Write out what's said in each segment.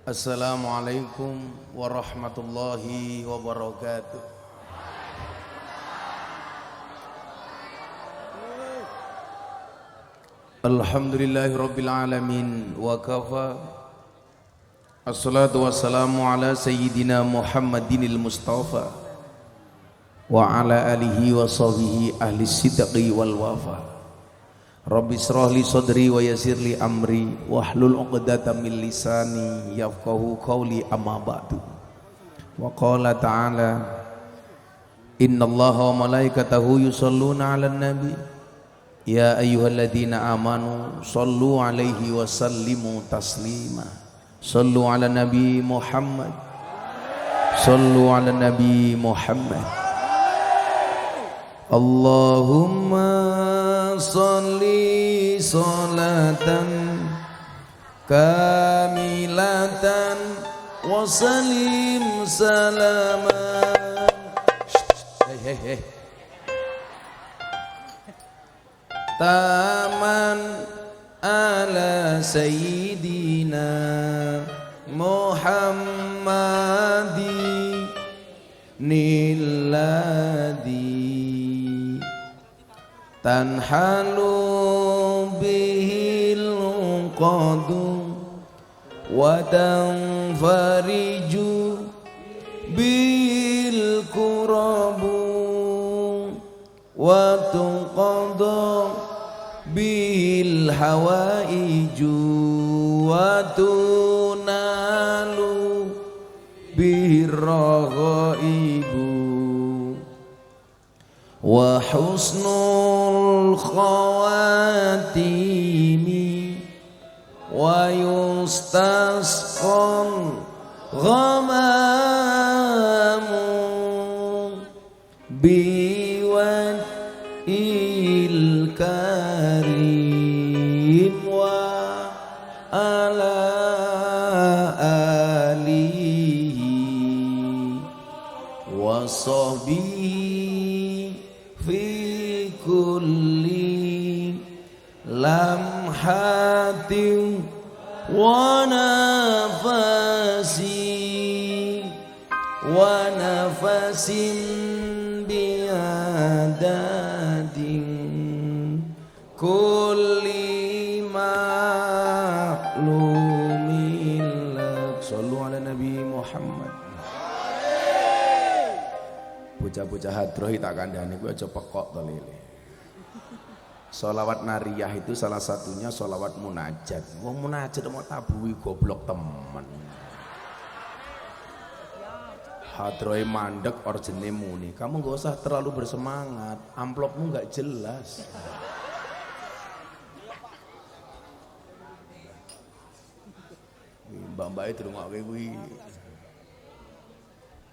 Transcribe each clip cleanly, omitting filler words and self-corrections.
Assalamualaikum warahmatullahi wabarakatuh. Alhamdulillahi rabbil alamin wa kafa. Assalatu wassalamu ala sayyidina Muhammadinil Mustafa wa ala alihi wa sahbihi ahli sidqi wal wafa. Rabbi israh li sadri wa yassir li amri wahlul 'uqdatam min lisani yafqahu qawli amma ba'du. Wa qala ta'ala innallaha wa malaikatahu yusholluna 'alan nabi ya ayyuhalladzina amanu shallu 'alaihi wa sallimu taslima. Shallu 'alan nabi Muhammad. Shallu 'alan nabi Muhammad. Allahumma sholli sholatan kamilatan wa sallim salaman. Hei taman ala sayyidina Muhammadi nilladhi tanhalu bihil qadu wa tanfariju bil kurabu wa tuqadu bil hawaiju wa tunalu bir raghaibu wa husnul khawatimi wa yustasqal ghamamu biwa'il karim wa ala alihi wa sahbihi fi kulli lamhatin wa nafasin biadadin kulli ma'lumin lak. Shallu ala nabi Muhammad. Bocah-bocah hadroh tak kandhani kuwi aja pekok to lele. Sholawat nariyah itu salah satunya sholawat munajat. Wong munajat mau tabuhi goblok temen. Hadroh mandek orjene muni. Kamu gak usah terlalu bersemangat. Amplopmu gak jelas. Mbak-mbake dirungokke kuwi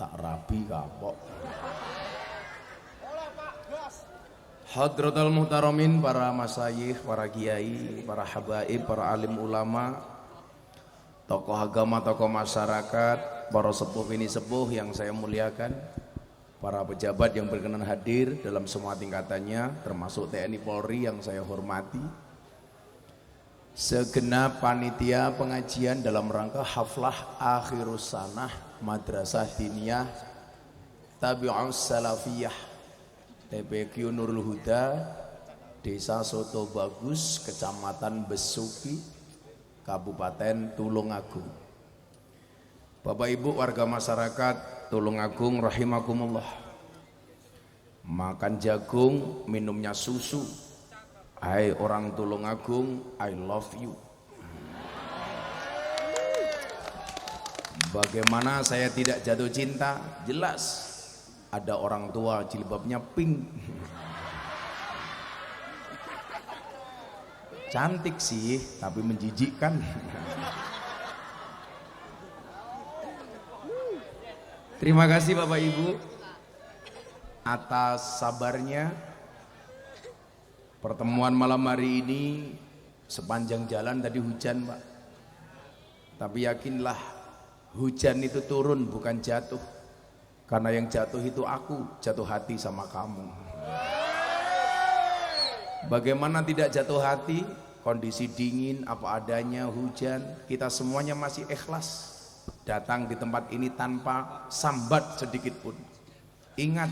tak rabi kapok. Hadratul muhtaramin, para masyayikh, para kiai, para habaib, para alim ulama, tokoh agama, tokoh masyarakat, para sepuh ini sepuh yang saya muliakan, para pejabat yang berkenan hadir dalam semua tingkatannya, termasuk TNI Polri yang saya hormati, segenap panitia pengajian dalam rangka haflah akhirus sanah Madrasah Diniyah Tabi'us Salafiyah TPQ Nurul Huda, Desa Soto Bagus, Kecamatan Besuki, Kabupaten Tulungagung. Bapak Ibu warga masyarakat Tulungagung rahimakumullah. Makan jagung, minumnya susu. Hai orang Tulungagung, I love you. Bagaimana saya tidak jatuh cinta? Jelas. Ada orang tua jilbabnya pink. Cantik sih, tapi menjijikkan. Terima kasih Bapak Ibu atas sabarnya. Pertemuan malam hari ini sepanjang jalan tadi hujan, Pak. Tapi yakinlah hujan itu turun bukan jatuh. Karena yang jatuh itu aku, jatuh hati sama kamu. Bagaimana tidak jatuh hati? Kondisi dingin, apa adanya, hujan, kita semuanya masih ikhlas. datang di tempat ini tanpa sambat sedikit pun. Ingat,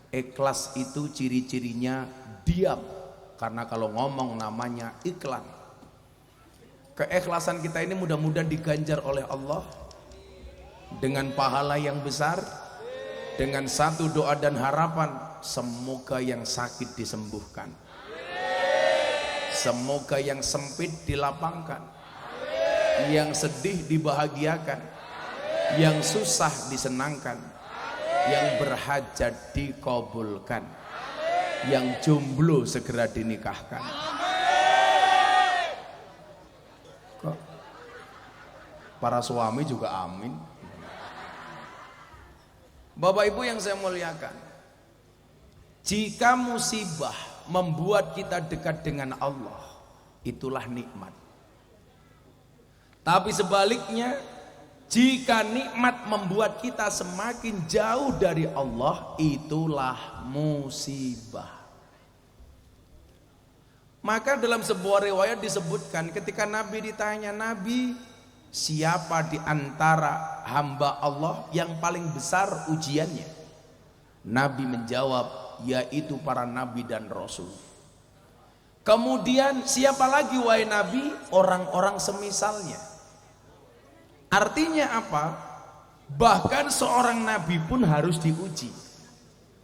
ikhlas itu ciri-cirinya diam, karena kalau ngomong namanya iklan. Keikhlasan kita ini mudah-mudahan diganjar oleh Allah dengan pahala yang besar, dengan satu doa dan harapan, semoga yang sakit disembuhkan, semoga yang sempit dilapangkan, yang sedih dibahagiakan, yang susah disenangkan, yang berhajat dikabulkan, yang jomblo segera dinikahkan. Kok para suami juga amin. Bapak Ibu yang saya muliakan, jika musibah membuat kita dekat dengan Allah, itulah nikmat. Tapi sebaliknya, jika nikmat membuat kita semakin jauh dari Allah, itulah musibah. Maka dalam sebuah riwayat disebutkan, ketika Nabi ditanya, Nabi, siapa di antara hamba Allah yang paling besar ujiannya? Nabi menjawab, yaitu para nabi dan rasul. Kemudian siapa lagi wahai Nabi? Orang-orang semisalnya. Artinya apa? Bahkan seorang nabi pun harus diuji.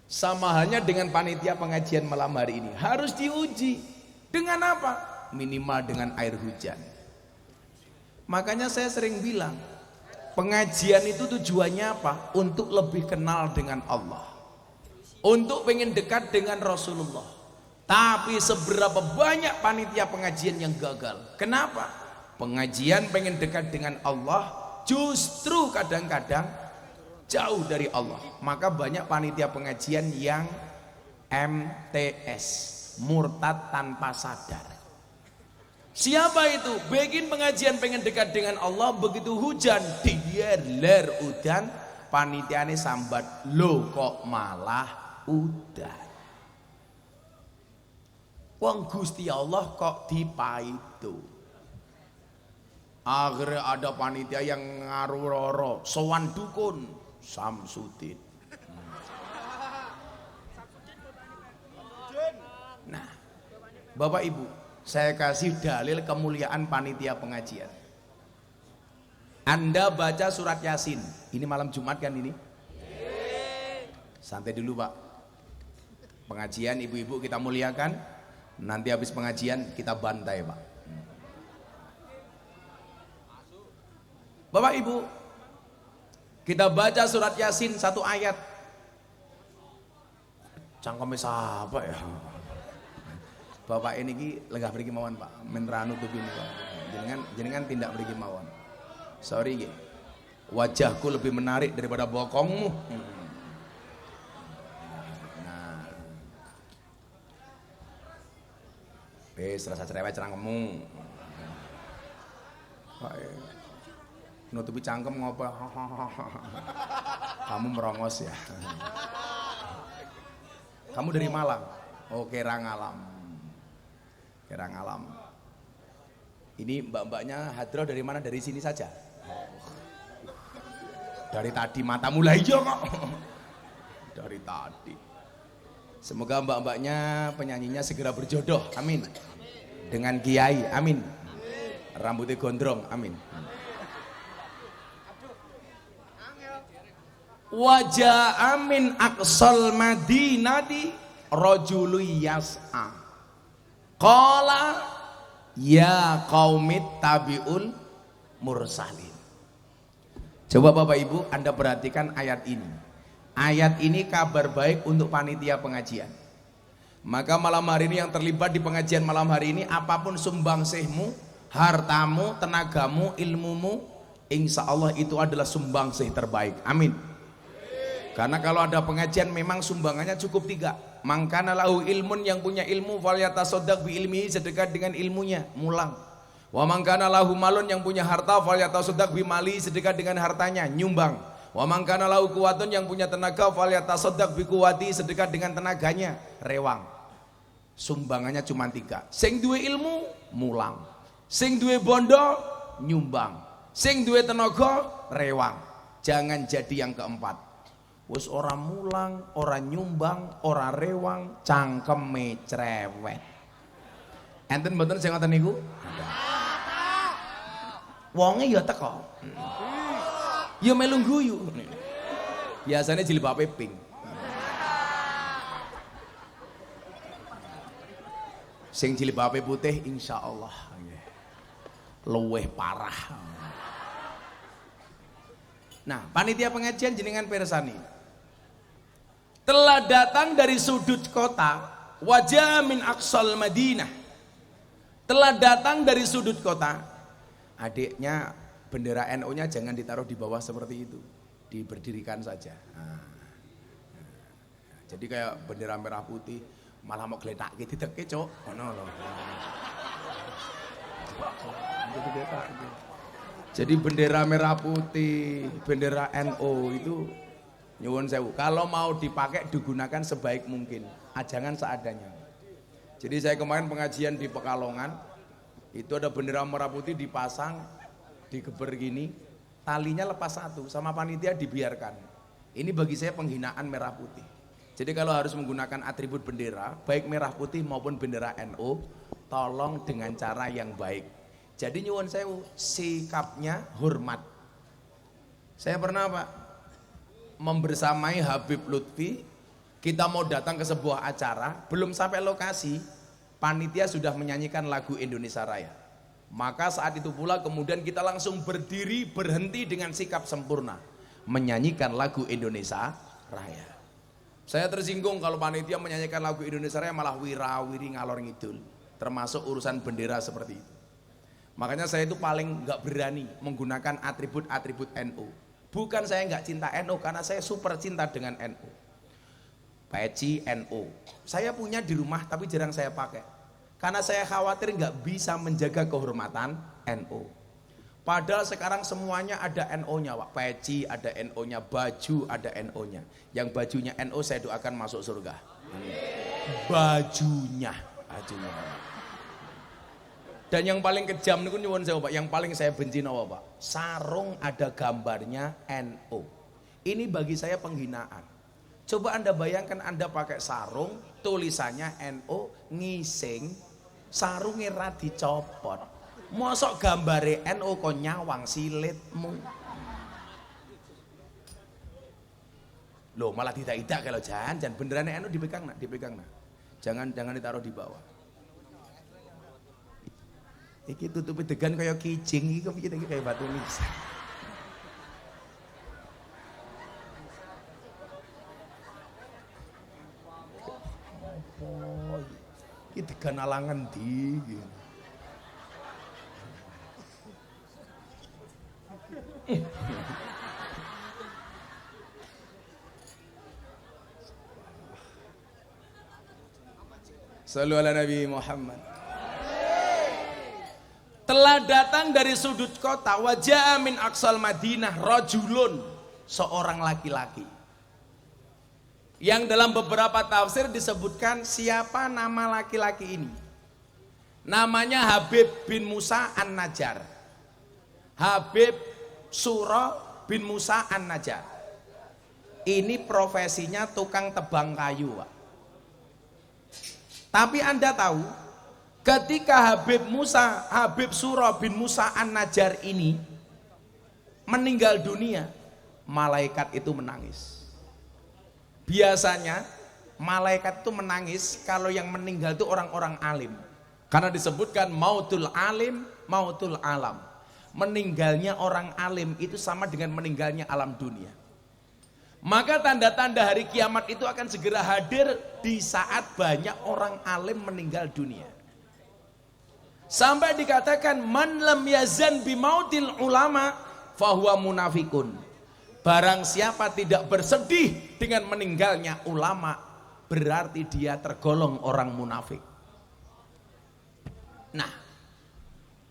Sama halnya dengan panitia pengajian malam hari ini, harus diuji. Dengan apa? Minimal dengan air hujan. Makanya saya sering bilang, pengajian itu tujuannya apa? Untuk lebih kenal dengan Allah, untuk pengen dekat dengan Rasulullah. Tapi seberapa banyak panitia pengajian yang gagal? Kenapa? Pengajian pengen dekat dengan Allah, justru kadang-kadang jauh dari Allah. Maka banyak panitia pengajian yang MTS, murtad tanpa sadar. Siapa itu? Bikin pengajian pengen dekat dengan Allah, begitu hujan diler udan, panitiane sambat, lo kok malah udan. Wong Gusti Allah kok dipaido. Akhirnya ada panitia yang ngaruh roro, sowan dukun Samsudin. Nah, Bapak Ibu, saya kasih dalil kemuliaan panitia pengajian. Anda baca surat Yasin. Ini malam Jumat kan ini? Santai dulu Pak. Pengajian ibu-ibu kita muliakan. Nanti habis pengajian kita bantai Pak. Bapak Ibu, kita baca surat Yasin satu ayat. Cangkeme siapa ya? Bapak ini ki legah pergi mawon Pak, menranu tuh ini Pak. Jenengan tindak pergi mawon. Sorry ki, wajahku lebih menarik daripada bokongmu. Nah, rasa cerewet cerangmu. Pak, nutupi cangkem ngopo? Kamu merongos ya? Kamu dari Malang? Oke, Rangalam. Kerang alam. Ini mbak-mbaknya hadroh dari mana? Dari sini saja. Dari tadi matamu lah hijau kok. Dari tadi. Semoga mbak-mbaknya penyanyinya segera berjodoh. Amin. Dengan kiai. Amin. Rambutnya gondrong. Amin. Wajah amin aqsal madinati rajulu yas'a. Qala ya qaumit tabi'ul mursalin. Coba Bapak Ibu Anda perhatikan ayat ini. Ayat ini kabar baik untuk panitia pengajian. Maka malam hari ini yang terlibat di pengajian malam hari ini, apapun sumbangsihmu, hartamu, tenagamu, ilmumu, insya Allah itu adalah sumbangsih terbaik. Amin. Karena kalau ada pengajian memang sumbangannya cukup 3. Mangkana lahu ilmun, yang punya ilmu falyatasaddaq bi ilmihi, sedekah dengan ilmunya, mulang. Wa mangkana lahu malun, yang punya harta falyatasaddaq bi mali, sedekah dengan hartanya, nyumbang. Wa mangkana lahu quwwatun, yang punya tenaga falyatasaddaq bi quwwati, sedekah dengan tenaganya, rewang. Sumbangannya cuma 3. Sing duwe ilmu mulang, sing duwe bondo nyumbang, Sing duwe tenaga rewang. Jangan jadi yang keempat. Wis ora mulang, ora nyumbang, ora rewang, cangkeme cerewet. Enten mboten sing ngoten niku? Wonge ya teko. Ya melu guyu. Biasanya jilbabe pink. Sing jilbabe putih insyaallah luweh parah. Nah, panitia pengajian jenengan pirsani. Telah datang dari sudut kota, wajah min aqsal Madinah. Telah datang dari sudut kota. Adiknya bendera NU-nya jangan ditaruh di bawah seperti itu, diberdirikan saja. Jadi kayak bendera merah putih malah mau geletak gitu teke cok. Jadi bendera merah putih, bendera NU itu nyuwun sewu. Kalau mau dipakai digunakan sebaik mungkin, jangan seadanya. Jadi saya kemarin pengajian di Pekalongan, itu ada bendera merah putih dipasang, digeber gini, talinya lepas satu, sama panitia dibiarkan. Ini bagi saya penghinaan merah putih. Jadi kalau harus menggunakan atribut bendera, baik merah putih maupun bendera NU, tolong dengan cara yang baik. Jadi nyuwun sewu, sikapnya hormat. Saya pernah Pak membersamai Habib Lutfi, kita mau datang ke sebuah acara, belum sampai lokasi, panitia sudah menyanyikan lagu Indonesia Raya. Maka saat itu pula kemudian kita langsung berdiri berhenti dengan sikap sempurna menyanyikan lagu Indonesia Raya. Saya tersinggung kalau panitia menyanyikan lagu Indonesia Raya malah wirawiri ngalor ngidul, termasuk urusan bendera seperti itu. Makanya saya itu paling nggak berani menggunakan atribut-atribut NU. Bukan saya nggak cinta NU, karena saya super cinta dengan NU. Peci NU, saya punya di rumah tapi jarang saya pakai, karena saya khawatir nggak bisa menjaga kehormatan NU. Padahal sekarang semuanya ada NU-nya, Pak. Peci ada NU-nya, baju ada NU-nya. Yang bajunya NU saya doakan masuk surga. Bajunya. Dan yang paling kejam niku nyuwun sewu Pak, yang paling saya benci napa Pak? Sarung ada gambarnya NU. Ini bagi saya penghinaan. Coba Anda bayangkan Anda pakai sarung tulisannya NU, ngising, sarungnya ra dicopot. Mosok gambare NU kok nyawang silitmu. Loh malah tidak kalau jangan beneran NU dipegang nak. Jangan ditaruh di bawah. Iki tutupi degan kayak kijing iki kok kayak batu nisan. Iki degan alangan di. Sallu ala Nabi Muhammad. Telah datang dari sudut kota, wajah min aqsal Madinah rajulun, seorang laki-laki. Yang dalam beberapa tafsir disebutkan siapa nama laki-laki ini. Namanya Habib bin Musa An-Najjar. Habib Suro bin Musa An-Najjar. Ini profesinya tukang tebang kayu, Pak. Tapi Anda tahu, ketika Habib Suro bin Musa An-Najjar ini meninggal dunia, malaikat itu menangis. Biasanya malaikat itu menangis kalau yang meninggal itu orang-orang alim. Karena disebutkan mautul alim, mautul alam. Meninggalnya orang alim itu sama dengan meninggalnya alam dunia. Maka tanda-tanda hari kiamat itu akan segera hadir di saat banyak orang alim meninggal dunia. Sampai dikatakan man lam yazan bimautil ulama fahuwa munafikun. Barang siapa tidak bersedih dengan meninggalnya ulama, berarti dia tergolong orang munafik. Nah,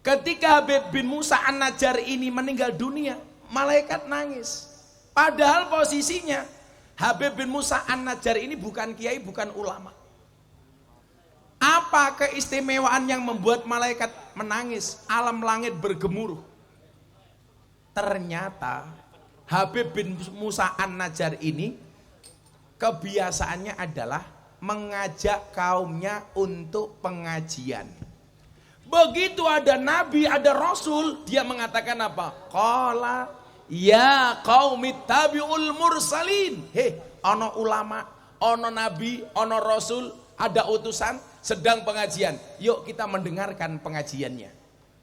ketika Habib bin Musa An-Najjar ini meninggal dunia, malaikat nangis. Padahal posisinya Habib bin Musa An-Najjar ini bukan kiai, bukan ulama. Apa keistimewaan yang membuat malaikat menangis? Alam langit bergemuruh. Ternyata Habib bin Musa An-Najjar ini kebiasaannya adalah mengajak kaumnya untuk pengajian. Begitu ada nabi, ada rasul, dia mengatakan apa? Qala ya qaumi tabi'ul mursalin. Ono ulama, ono nabi, ono rasul, ada utusan sedang pengajian. Yuk kita mendengarkan pengajiannya.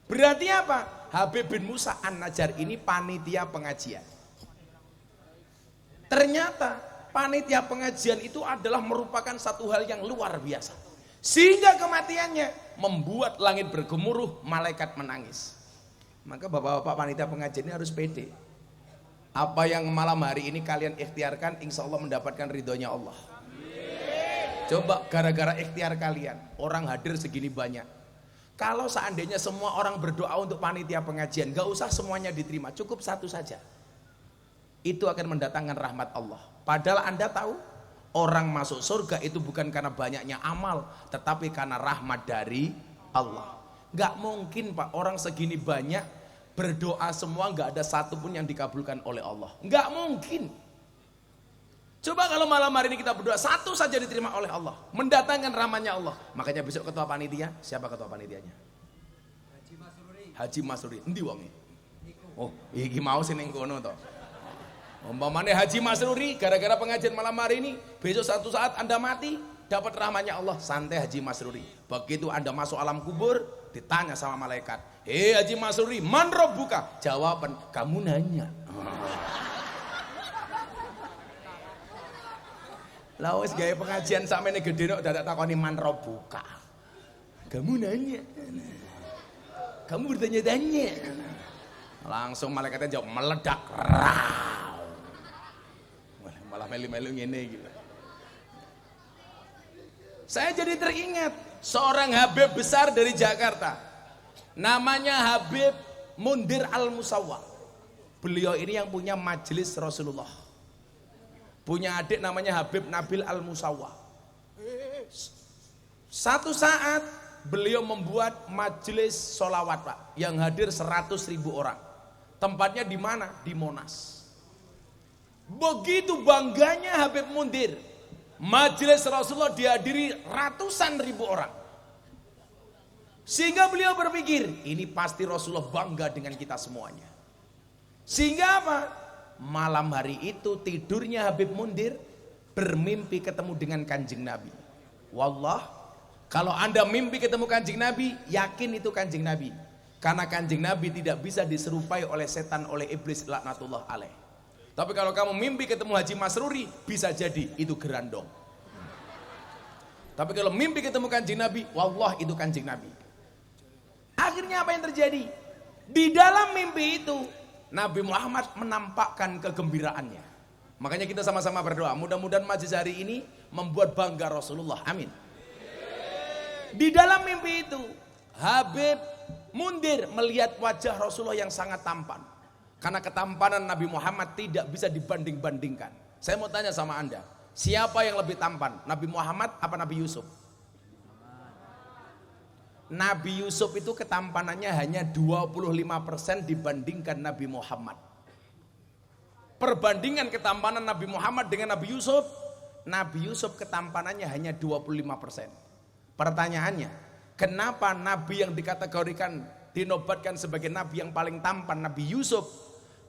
Berarti apa? Habib bin Musa An-Najjar ini panitia pengajian. Ternyata panitia pengajian itu adalah merupakan satu hal yang luar biasa. Sehingga kematiannya membuat langit bergemuruh, malaikat menangis. Maka bapak-bapak panitia pengajian ini harus pede. Apa yang malam hari ini kalian ikhtiarkan, insya Allah mendapatkan ridhonya Allah. Coba gara-gara ikhtiar kalian, orang hadir segini banyak. Kalau seandainya semua orang berdoa untuk panitia pengajian, gak usah semuanya diterima, cukup satu saja. Itu akan mendatangkan rahmat Allah. Padahal Anda tahu, orang masuk surga itu bukan karena banyaknya amal, tetapi karena rahmat dari Allah. Gak mungkin Pak, orang segini banyak berdoa semua gak ada satupun yang dikabulkan oleh Allah. Gak mungkin. Coba kalau malam hari ini kita berdoa, satu saja diterima oleh Allah, mendatangkan rahmatnya Allah. Makanya besok ketua panitia, siapa ketua panitianya? Haji Masruri. Haji Masruri, endi wonge? Oh, iki mau sing ning kono to. Umpamane Haji Masruri gara-gara pengajian malam hari ini, besok satu saat Anda mati dapat rahmatnya Allah. Santai Haji Masruri. Begitu Anda masuk alam kubur, ditanya sama malaikat, Haji Masruri, man rabbuka? Jawaban, kamu nanya. Lah wis gawe pengajian sampeyan gede kok dadak takoni man rabbuka. Kamu nanya. Kamu bertanya-tanya. Langsung malaikatnya jawab, meledak. Malah melu-melu ngene gitu. Saya jadi teringat seorang Habib besar dari Jakarta. Namanya Habib Mundir Al-Musawwa. Beliau ini yang punya majelis Rasulullah. Punya adik namanya Habib Nabil Al-Musawwa. Satu saat beliau membuat majelis sholawat Pak, yang hadir 100.000 orang. Tempatnya di mana? Di Monas. Begitu bangganya Habib Mundir, majelis Rasulullah dihadiri ratusan ribu orang. Sehingga beliau berpikir, ini pasti Rasulullah bangga dengan kita semuanya. Sehingga apa? Malam hari itu tidurnya Habib Mundir bermimpi ketemu dengan Kanjeng Nabi. Wallah, kalau Anda mimpi ketemu Kanjeng Nabi, yakin itu Kanjeng Nabi. Karena Kanjeng Nabi tidak bisa diserupai oleh setan, oleh iblis laknatullah alaih. Tapi kalau kamu mimpi ketemu Haji Masruri, bisa jadi itu gerandong. Tapi kalau mimpi ketemu Kanjeng Nabi, wallah itu Kanjeng Nabi. Akhirnya apa yang terjadi? Di dalam mimpi itu Nabi Muhammad menampakkan kegembiraannya. Makanya kita sama-sama berdoa, mudah-mudahan majelis hari ini membuat bangga Rasulullah. Amin. Di dalam mimpi itu Habib Mundir melihat wajah Rasulullah yang sangat tampan. Karena ketampanan Nabi Muhammad tidak bisa dibanding-bandingkan. Saya mau tanya sama Anda, siapa yang lebih tampan? Nabi Muhammad apa Nabi Yusuf? Nabi Yusuf itu ketampanannya hanya 25% dibandingkan Nabi Muhammad. Perbandingan ketampanan Nabi Muhammad dengan Nabi Yusuf ketampanannya hanya 25%. Pertanyaannya, kenapa Nabi yang dikategorikan, dinobatkan sebagai Nabi yang paling tampan, Nabi Yusuf?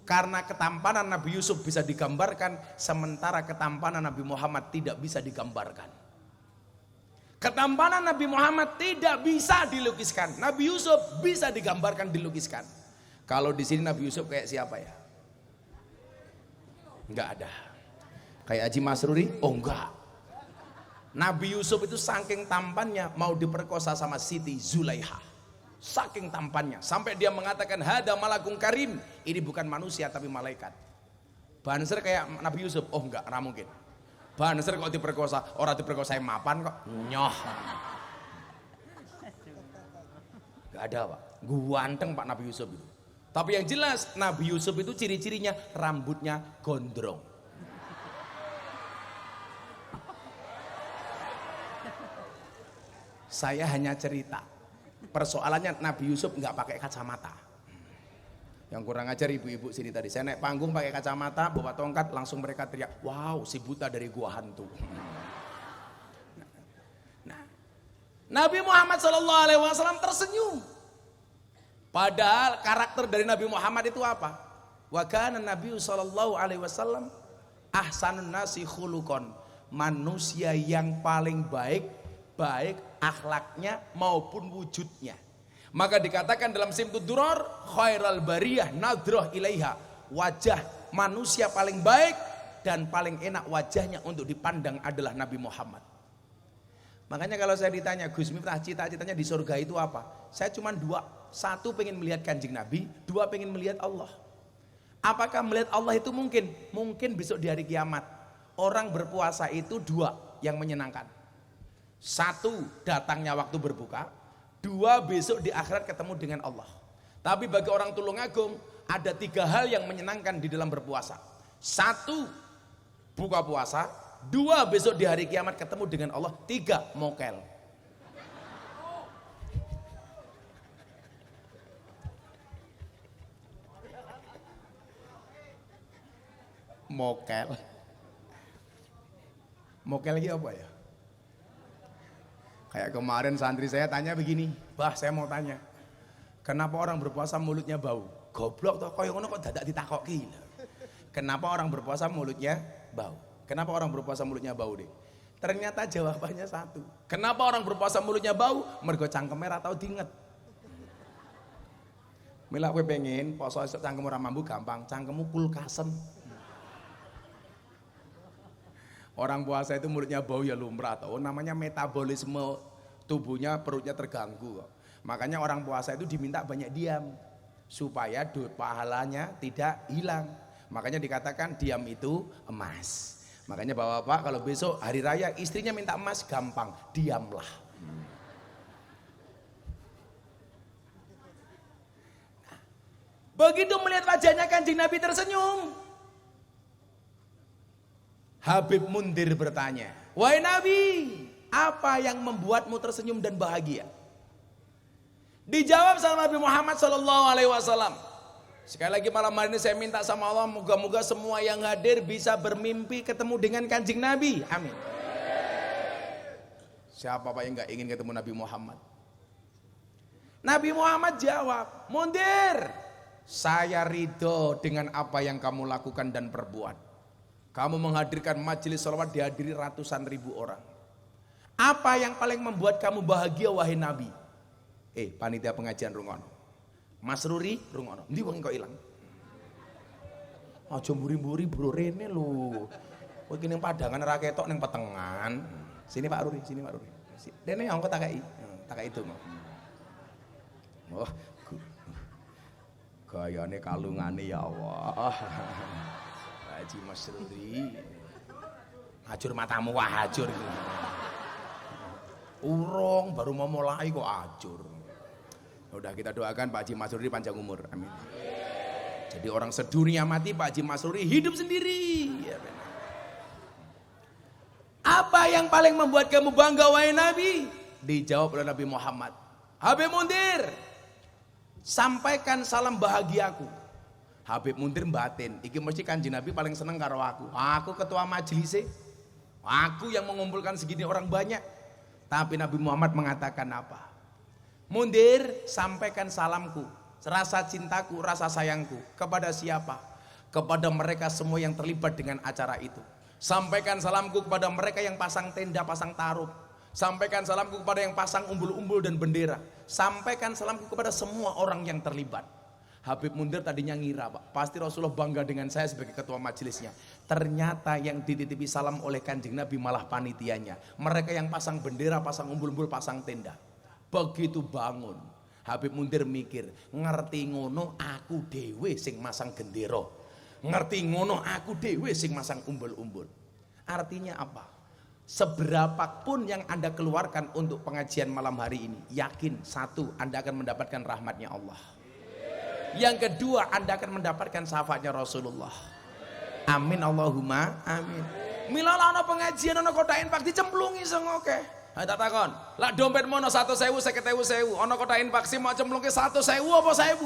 Karena ketampanan Nabi Yusuf bisa digambarkan, sementara ketampanan Nabi Muhammad tidak bisa digambarkan. Ketampanan Nabi Muhammad tidak bisa dilukiskan, Nabi Yusuf bisa digambarkan, dilukiskan. Kalau di sini Nabi Yusuf kayak siapa ya? Enggak ada. Kayak Haji Masruri? Oh enggak. Nabi Yusuf itu saking tampannya mau diperkosa sama Siti Zulaiha. Saking tampannya sampai dia mengatakan hada malakun karim, ini bukan manusia tapi malaikat. Banser kayak Nabi Yusuf? Oh enggak, ora mungkin. Banser kok diperkosa, orang diperkosa mapan kok nyoh. Enggak ada Pak, ganteng Pak Nabi Yusuf itu. Tapi yang jelas Nabi Yusuf itu ciri-cirinya rambutnya gondrong. Saya hanya cerita. Persoalannya Nabi Yusuf nggak pakai kacamata. Yang kurang ajar ibu-ibu sini tadi. Saya naik panggung pakai kacamata, bawa tongkat, langsung mereka teriak, wow, si buta dari gua hantu. Nah, Nabi Muhammad SAW tersenyum. Padahal karakter dari Nabi Muhammad itu apa? Wa kana Nabi SAW ahsanun nasi khuluqan. Manusia yang paling baik akhlaknya maupun wujudnya. Maka dikatakan dalam Simtud Duror, khairal bariyah nadroh ilaiha. Wajah manusia paling baik dan paling enak wajahnya untuk dipandang adalah Nabi Muhammad. Makanya kalau saya ditanya, Gus Miftah cita-citanya di surga itu apa? Saya cuma dua. Satu pengen melihat Kanjeng Nabi, dua pengen melihat Allah. Apakah melihat Allah itu mungkin? Mungkin besok di hari kiamat. Orang berpuasa itu dua yang menyenangkan. Satu, datangnya waktu berbuka. Dua, besok di akhirat ketemu dengan Allah. Tapi bagi orang Tulungagung ada tiga hal yang menyenangkan di dalam berpuasa. Satu, buka puasa. Dua, besok di hari kiamat ketemu dengan Allah. Tiga, mokel. Mokel lagi apa ya? Kayak kemarin santri saya tanya begini, bah saya mau tanya, kenapa orang berpuasa mulutnya bau? Goblok toh, koyo ngono kok dadak ditakoki. Kenapa orang berpuasa mulutnya bau? Kenapa orang berpuasa mulutnya bau deh? Ternyata jawabannya satu. Kenapa orang berpuasa mulutnya bau? Mergo cangkeme ra tau diinget. Mila kowe pengen poso esuk cangkemmu ora mambu gampang, cangkemmu kulkasen. Orang puasa itu mulutnya bau ya lumrah toh. Namanya metabolisme tubuhnya, perutnya terganggu. Makanya orang puasa itu diminta banyak diam supaya pahalanya tidak hilang. Makanya dikatakan diam itu emas. Makanya bapak-bapak kalau besok hari raya istrinya minta emas gampang, diamlah. Begitu melihat wajahnya Kanjeng Nabi tersenyum. Habib Mundir bertanya, wahai Nabi, apa yang membuatmu tersenyum dan bahagia? Dijawab sama Nabi Muhammad SAW. Sekali lagi malam hari ini saya minta sama Allah, moga-moga semua yang hadir bisa bermimpi ketemu dengan Kanjeng Nabi. Amin. Siapa Pak yang gak ingin ketemu Nabi Muhammad? Nabi Muhammad jawab, Mundir, saya ridho dengan apa yang kamu lakukan dan perbuat. Kamu menghadirkan majelis sholawat dihadiri ratusan ribu orang. Apa yang paling membuat kamu bahagia wahai Nabi? Panitia pengajian rungono. Mas Ruri rungono. Ndi wong kok ilang? Aja mburi-mburi bro rene lho. Kowe iki ning padangan ra ketok ning petengan. Sini Pak Ruri, sini Pak Ruri. Dene yang kok takai. Takai itu mau. Wah. Gayane kalungane ya Allah. Haji Mas Ruri, hajur matamu, wah hajur. Urung baru mau mulai kok hajur. Udah kita doakan Pak Haji Mas Ruri panjang umur, amin. Jadi orang sedunia mati, Pak Haji Mas Ruri hidup sendiri. Ya, apa yang paling membuat kamu bangga wahai Nabi? Dijawab oleh Nabi Muhammad. Habib Mundir, sampaikan salam bahagiaku. Habib Mundir batin, iki mesti Kanjeng Nabi paling seneng karo aku. Aku ketua majelis, aku yang mengumpulkan segini orang banyak. Tapi Nabi Muhammad mengatakan apa? Mundir, sampaikan salamku, rasa cintaku, rasa sayangku. Kepada siapa? Kepada mereka semua yang terlibat dengan acara itu. Sampaikan salamku kepada mereka yang pasang tenda, pasang taruh. Sampaikan salamku kepada yang pasang umbul-umbul dan bendera. Sampaikan salamku kepada semua orang yang terlibat. Habib Mundir tadinya ngira Pak, pasti Rasulullah bangga dengan saya sebagai ketua majelisnya. Ternyata yang dititipi salam oleh Kanjeng Nabi malah panitianya. Mereka yang pasang bendera, pasang umbul-umbul, pasang tenda. Begitu bangun, Habib Mundir mikir, ngerti ngono aku dewe sing masang gendera. Ngerti ngono aku dewe sing masang umbul-umbul. Artinya apa? Seberapapun yang Anda keluarkan untuk pengajian malam hari ini, yakin satu, Anda akan mendapatkan rahmatnya Allah. Yang kedua, Anda akan mendapatkan syafaatnya Rasulullah. Amin Allahumma amin. Mila ana pengajian ana kotak infak dicemplungi sing akeh. Ha tak takon, lak dompet mono 100.000 50.000, ana kotak infak sing mau cemplungke 100.000 apa 1000?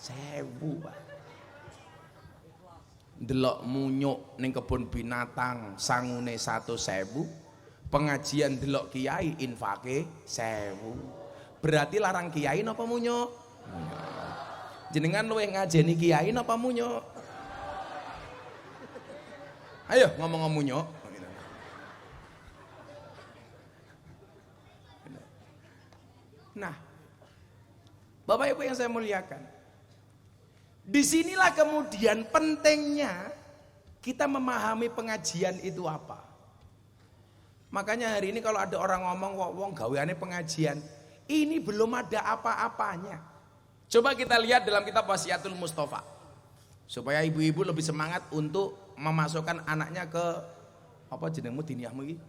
1000, Pak. Delok munyuk ning kebun binatang sangune 100.000, pengajian delok kiai infake 1000. Berarti larang kiai napa munyuk? Jenengan luwih ngajeni kiai napa munyuk? Ayo ngomong munyuk. Nah, Bapak Ibu yang saya muliakan, disinilah kemudian pentingnya kita memahami pengajian itu apa. Makanya hari ini kalau ada orang ngomong wong gaweane pengajian, ini belum ada apa-apanya. Coba kita lihat dalam kitab Wasiatul Mustafa, supaya ibu-ibu lebih semangat untuk memasukkan anaknya ke apa jenengmu diniyahmu iki?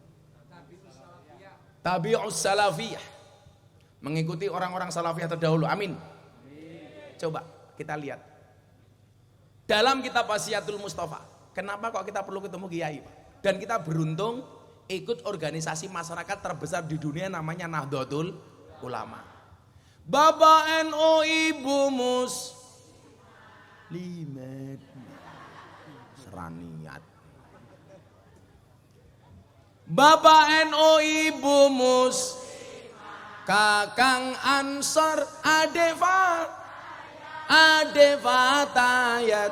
Tabi'us salafiyah. Mengikuti orang-orang salafiyah terdahulu. Amin. Coba kita lihat dalam kitab Wasiatul Mustafa, kenapa kok kita perlu ketemu kiai, Pak? Dan kita beruntung ikut organisasi masyarakat terbesar di dunia namanya Nahdlatul Ulama. Bapak NU, Ibu Muslimat seraniat. Bapak NU, Ibu Muslimat, Kakang Ansor, Adefatayat,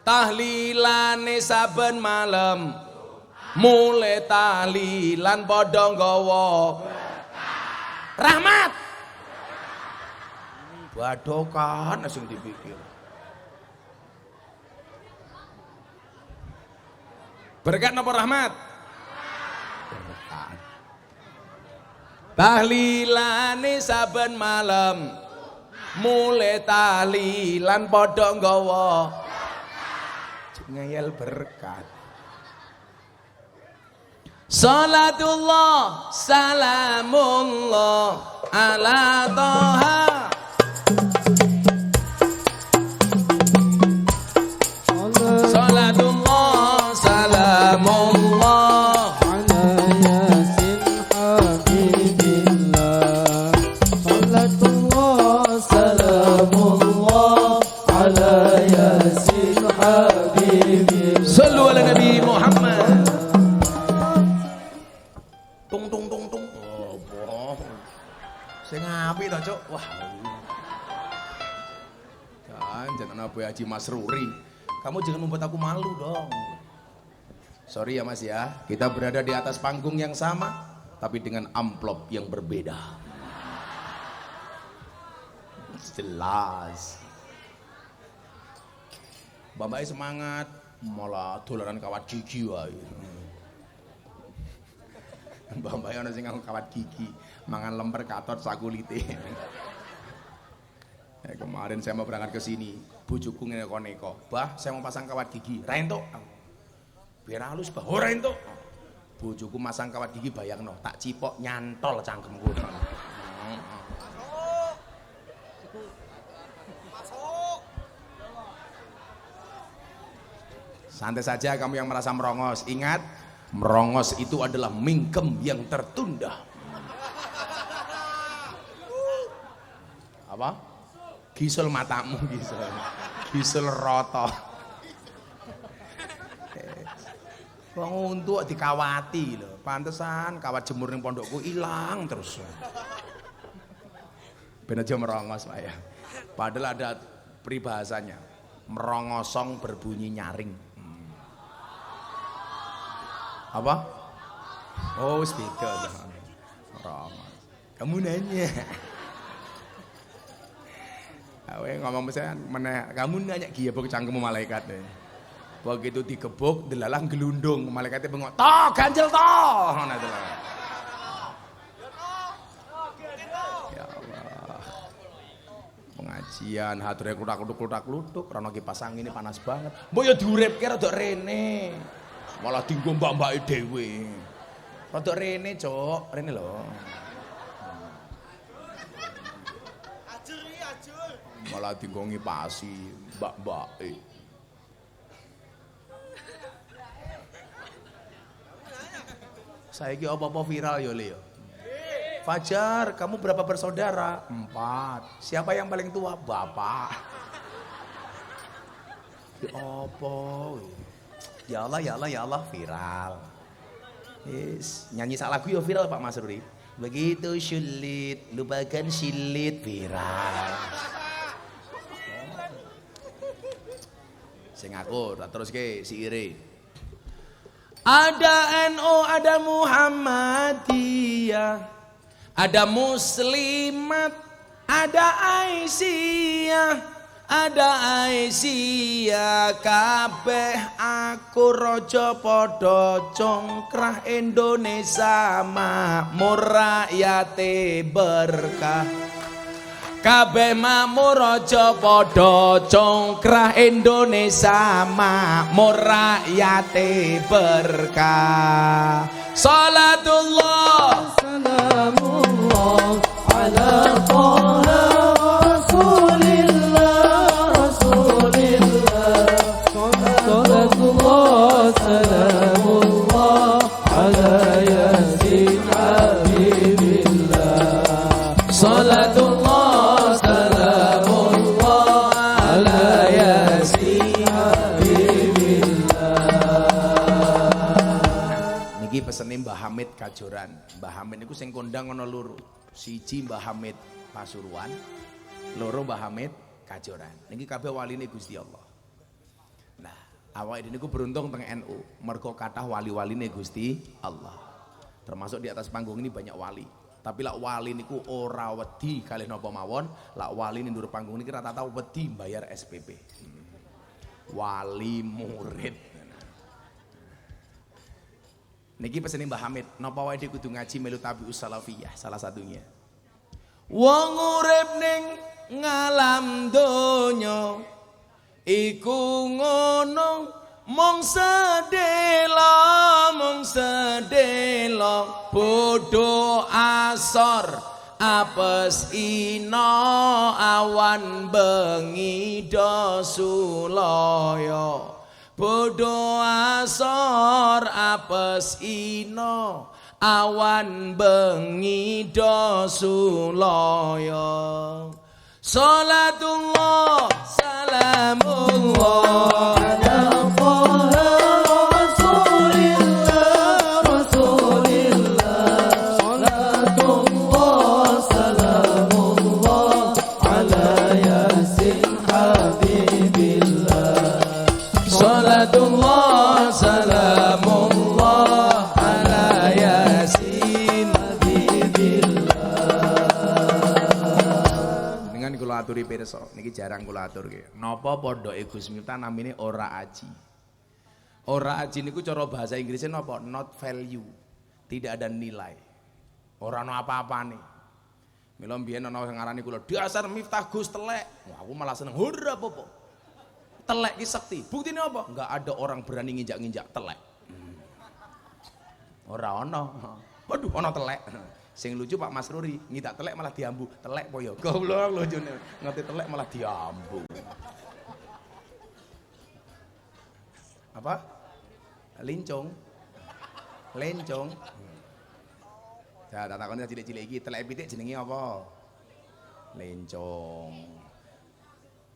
tahlilane saben malam, mulai tahlilan padha nggawa rahmat. Badokan sing dipikir. Berkat napa rahmat? Berkat. Tahlilane saben malam, mulai tahlilan padha nggawa ngeyel berkat. Salatullah salamullah ala Toha. Salatullah salamullah ala yasin habibillah. Salatullah salamullah ala yasin habibillah. Sallu ala Nabi Muhammad. Tung tung tung tung. Oh, boh. Sing apik to, Cuk. Wah. Jangan Abu Haji Masruri. Kamu jangan membuat aku malu dong. Sorry ya Mas ya, kita berada di atas panggung yang sama, tapi dengan amplop yang berbeda. Jelas. Bapaknya semangat, malah dolaran kawat gigi wae. Bapaknya ana sing nganggo kawat gigi, mangan lemper katot sakulite. Kemarin saya mau berangkat ke sini, bojoku neko-neko, "Bah, saya mau pasang kawat gigi." "Ra entuk." "Biar halus, Bah." "Ora entuk." Bojoku masang kawat gigi, bayangno, tak cipok nyantol cangkemku. Santai saja kamu yang merasa merongos. Ingat, merongos itu adalah mingkem yang tertunda. Apa? Gisul matamu, gisul roto. Wong untuk dikawati lho. Pantesan kawat jemur ning pondokku ilang terus. Ben aja merongos, Pak ya. Padahal ada peribahasanya. Merongosong berbunyi nyaring. Apa? Oh, beda. Merongos. Kamu nanya. Ngomong saya kamu nanya gebok cangkemmu malaikat deh. Begitu digebuk delalang gelundung, malaikatnya bengok, "Toh, ganjel toh." Ngono to. Ya Allah. Pengajian hature klutak-klutuk rono kipas angin ini panas banget. Mbok ya diuripke rada rene. Malah dienggo mbak-mbake dhewe. Rada rene, Cuk. Rene lho. Malah dienggo ngipasi mbak-mbake. Saiki apa-apa viral ya, Le. Fajar, kamu berapa bersaudara? 4. Siapa yang paling tua? Bapak. Apa? Ya Allah, ya Allah, ya Allah, viral. Yes, nyanyi sak lagu ya viral Pak Masruri. Begitu sulit, lupakan silit, viral. Sing aku tak terus ke si Ire. Ada NU, ada Muhammadiyah, ada Muslimat, ada Aisyah, kabeh aku rojo podo congkrah Indonesia makmur rakyate berkah. Kabeh makmur raja padha congkrah Indonesia makmur rakyate berkah. Salatullah salamullah ala taha rasulillah salatullah salamullah ala yasin habibillah salatullah pesene Mbah Hamid Kajoran. Mbah Hamid niku sing kondang ana loro. Siji Mbah Hamid Pasuruan, loro Mbah Hamid Kajoran. Niki kabeh waline Gusti Allah. Nah, awake niku beruntung teng NU, mergo kathah wali-waline Gusti Allah. Termasuk di atas panggung ini banyak wali. Tapi lak wali niku ora wedi kalih napa mawon, lak wali ning ndur panggung niki rata tau wedi bayar SPP. Wali murid. Niki pesene Mbah Hamid, napa wae kudu ngaji melu tabius salafiyah salah satunya. Wong urip ning ngalam donya iku ngono mung sedelo bodho asor apes ina awan bengi do sulaya. Bodho asor apes ino awan bengi do sulaya. Salatullah salamullah ala taha rasulillah salatullah salamullah ala yasin habibillah. Salatullah salamullah ala yasin habibillah. Dengan kula aturi pirsa, niki jarang kula aturke. Napa pondoke Gus Miftah namine ora aji. Ora aji niku cara bahasa Inggrisnya napa? Not value. Tidak ada nilai. Ora ana apa-apane. Mila mbiyen ana sing ngarani kula, "Dasar Miftah Gus telek." Wah, aku malah seneng. Ora apa-apa. Telek ki sekti. Buktine apa? Enggak ada orang berani nginjak-nginjak telek. Ora ana. Waduh, ana telek. Sing lucu Pak Masruri, ngidak telek malah diambu. Telek po ya. Goblok lucune. Ngerti telek malah diambu. Apa? Lincung. Lencong. Ya, tak takoni cilik-cilik iki, telek pitik jenenge apa? Lencong.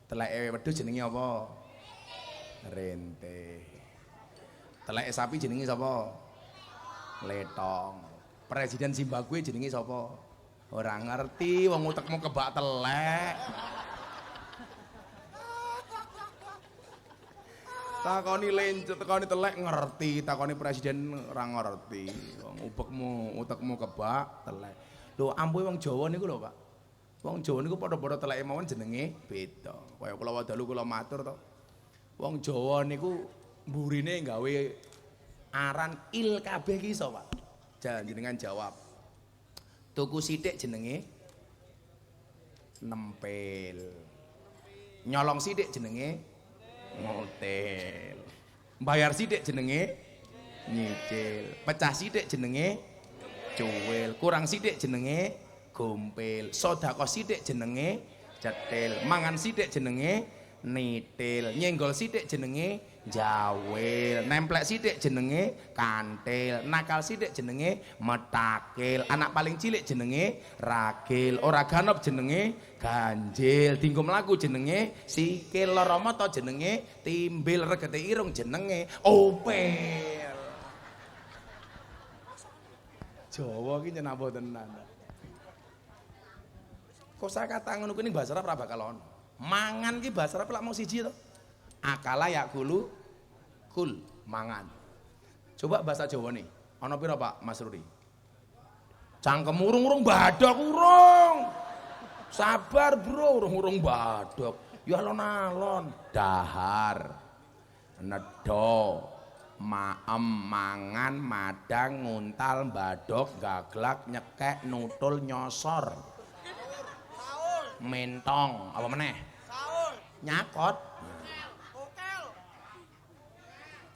Telek wedhus jenenge apa? Rente. Telek sapi jenenge sapa? Letong. Presiden Zimbabwe jenenge sapa? Ora ngerti, wong utekmu kebak telek. Takoni lencet, takoni telek ngerti, takoni presiden ora ngerti. Wong utekmu kebak telek. Lho ampuhe wong Jawa niku lho, Pak. Wong Jawa niku padha-padha teleke mawon jenenge beda. Kaya kula wadalu kula matur to. Wong Jawa niku mburine gawe aran il kabeh ki iso, Pak. Jenengan jawab. Tuku sithik jenenge nempel. Nyolong sithik jenenge ngotel. Bayar sithik jenenge nyicil. Pecah sithik jenenge cuwil. Kurang sithik jenenge gompel. Sedekah sithik jenenge cetil. Mangan sithik jenenge nitil, nyenggol sithik jenenge jawil, nemplek sithik jenenge kantil, nakal sithik jenenge metakil, anak paling cilik jenenge ragil, ora ganop jenenge ganjil, dinggo mlaku jenenge sikil, lara mata jenenge timbil, regete irung jenenge opel. Jawa iki nyenapa tenan. Kosakata ngono kuwi ning basa Arab ora bakal ono. Mangan ki basa Arab lak mung siji to. Akala yakulu kul mangan. Coba bahasa Jawa nih. Ana pira Pak Mas Rudi? Cangkem urung-urung badok urung. Sabar bro, urung-urung badok. Ya alon-alon. Dahar. Nedo. Maem mangan madang nguntal badok gaglak nyekek nutul nyosor. Mentong apa meneh? Saur. Nyakot.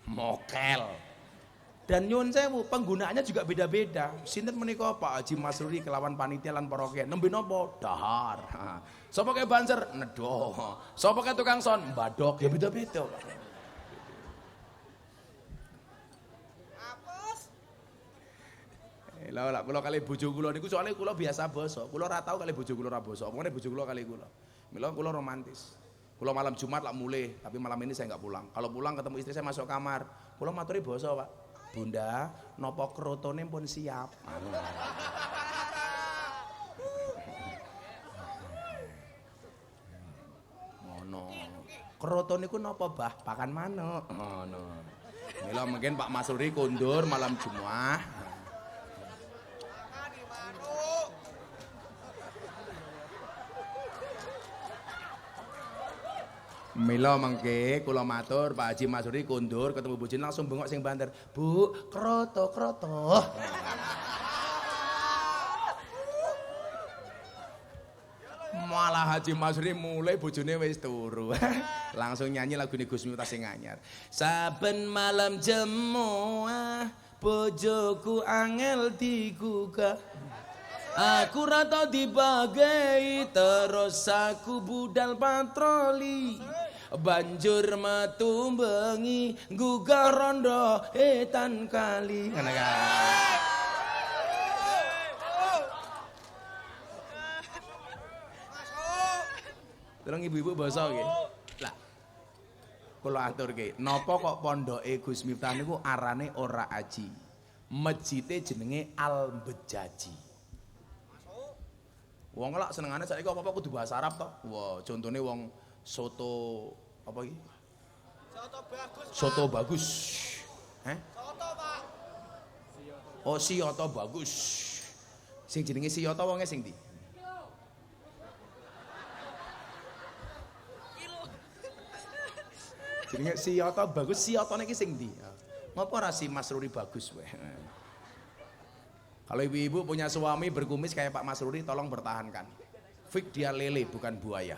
Mokel. Dan nyun sewu penggunaannya juga beda-beda. Sinten menika Pak Haji Masruri kelawan panitia lan para kiai nembe napa? Dahar. Sapa kae banser? Nedo. Sapa kae tukang son? Badok. Ya beda-beda, Pak. Apus. Lah kula kali bojo kula niku soalnya kula biasa basa. Kula ora tau kali bojo kula ora basa. Pokoknya bojo kula kali kula. Mila kula romantis. Kula malam Jumat lak mulih, tapi malam ini saya enggak pulang. Kalau pulang ketemu istri saya masuk kamar, kula maturi basa, Pak. Bunda, napa krotone pun siap. Ngono. Kroto niku napa, Bah? Pakan manuk. Ngono. Mila mungkin Pak Masruri kondur malam Jumat. Mila mengke kula matur Pak Haji Masruri kondur ketemu bojone langsung bengok sing banter. Bu, kroto. Malah Haji Masruri mulai bojone wis turu. Langsung nyanyi lagune Gus Miftah sing anyar. Saben malam jemuah bojoku angel digugah. Aku rata dibagi terus aku budal patroli. Banjur metu bengi gugah rondo etan kali. Ngono kae. Terus ibu-ibu basa nggih. Lah. Kula aturke, napa kok pondoke Gus Miftah niku arane ora aji. Mejite jenenge Al Bejaji. Wong lak senengane saiki apa-apa kudu bahasa Arab to. Wah, contone wong soto apa iki? Soto bagus. Pak. Soto bagus. Soto, Pak. Oh, siyoto bagus. Sing jenenge siyoto wonge sing ndi? Jenenge siyoto bagus, siyotone iki sing ndi? Ngopo ora si Masruri bagus wae. Kalau ibu-ibu punya suami berkumis kayak Pak Masruri, tolong bertahankan. Fik dia lele bukan buaya.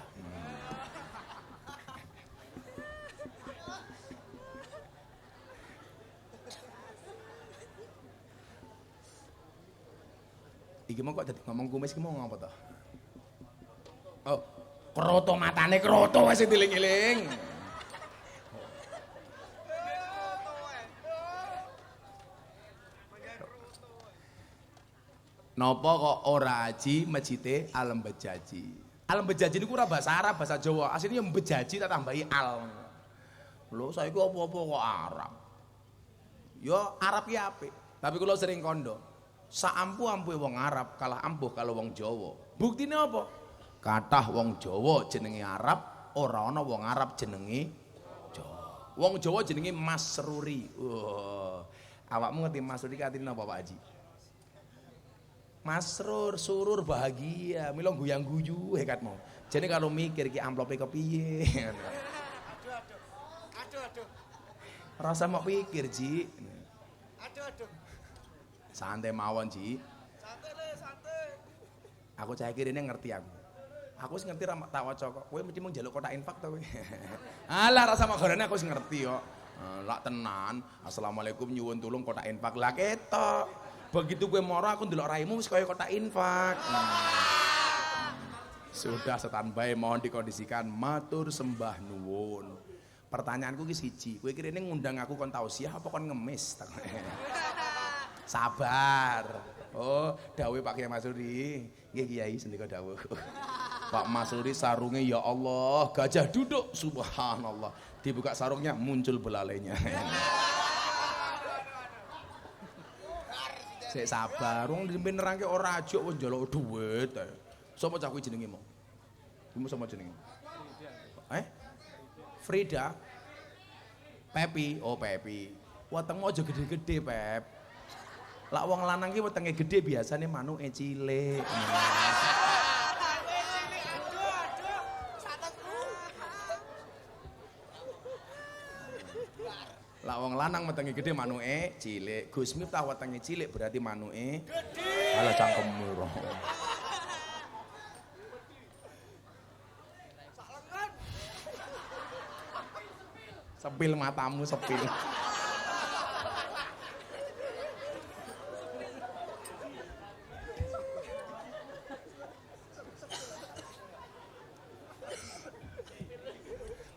Iki mau kok dadi ngomong kumis iki mau ngapa to? Oh, kroto matane kroto wis diling-iling. Napa kok ora aji mejite Al Bejaji. Al Bejaji niku ora bahasa Arab, bahasa Jawa. Asline bejaji tak tambahi al. Lho saiki apa-apa kok Arab. Ya Arab ki apik, tapi kula sering kondo. Saampu-ampuhe wong Arab kalah ampuh kalau wong Jawa. Buktine apa? Kathah wong Jawa jenenge Arab, ora ana wong Arab jenenge Jawa. Wong Jawa jenenge Masruri. Awakmu ngerti Masruri ki artine apa Pak Haji? Masrur, surur, bahagia, mila guyang guyu hekatmu. Jadi kalau mikir ki amplope kepiye. Aduh. Rasa mau pikir, Ji. Aduh. Santai mawon, Ji. Santai. Aku cah iki rene ngerti aku. Aku wis ngerti ra tak waca kok. Kowe mesti mung njaluk kotak infak to kowe. Alah rasa magarane aku wis ngerti kok. Lak tenan. Assalamualaikum nyuwun tulung kotak infak. Lah ketok. Begitu gue moro aku ndelok raimu wis kaya kotak infak. Sudah standby, mohon dikondisikan. Matur sembah nuwun. Pertanyaanku ki siji, kowe kira ini ngundang aku kon tausiah apa kon ngemis? Sabar. Oh, dawuh Pak Kiai Masuri. Nggih Kiai sendika dawuh. Pak Masuri sarungnya ya Allah, gajah duduk, subhanallah. Dibuka sarungnya muncul belalainya. Sik sabar, wong dimpen nerangke ora ajuk wong njaluk dhuwit. Sopo cah kuwi jenenge mau? Kuwi sapa jenenge? Frida. Pepi, oh Pepi. Wetengmu aja gede-gede, Pep. Lah wong lanang ki wetenge gede biasane manuke cilik. Lah wong lanang wetenge gede manuke cilik. Gus Miftah wetenge cilik berarti manuke gede. Alah cangkemmu ro. Sepil matamu sepil.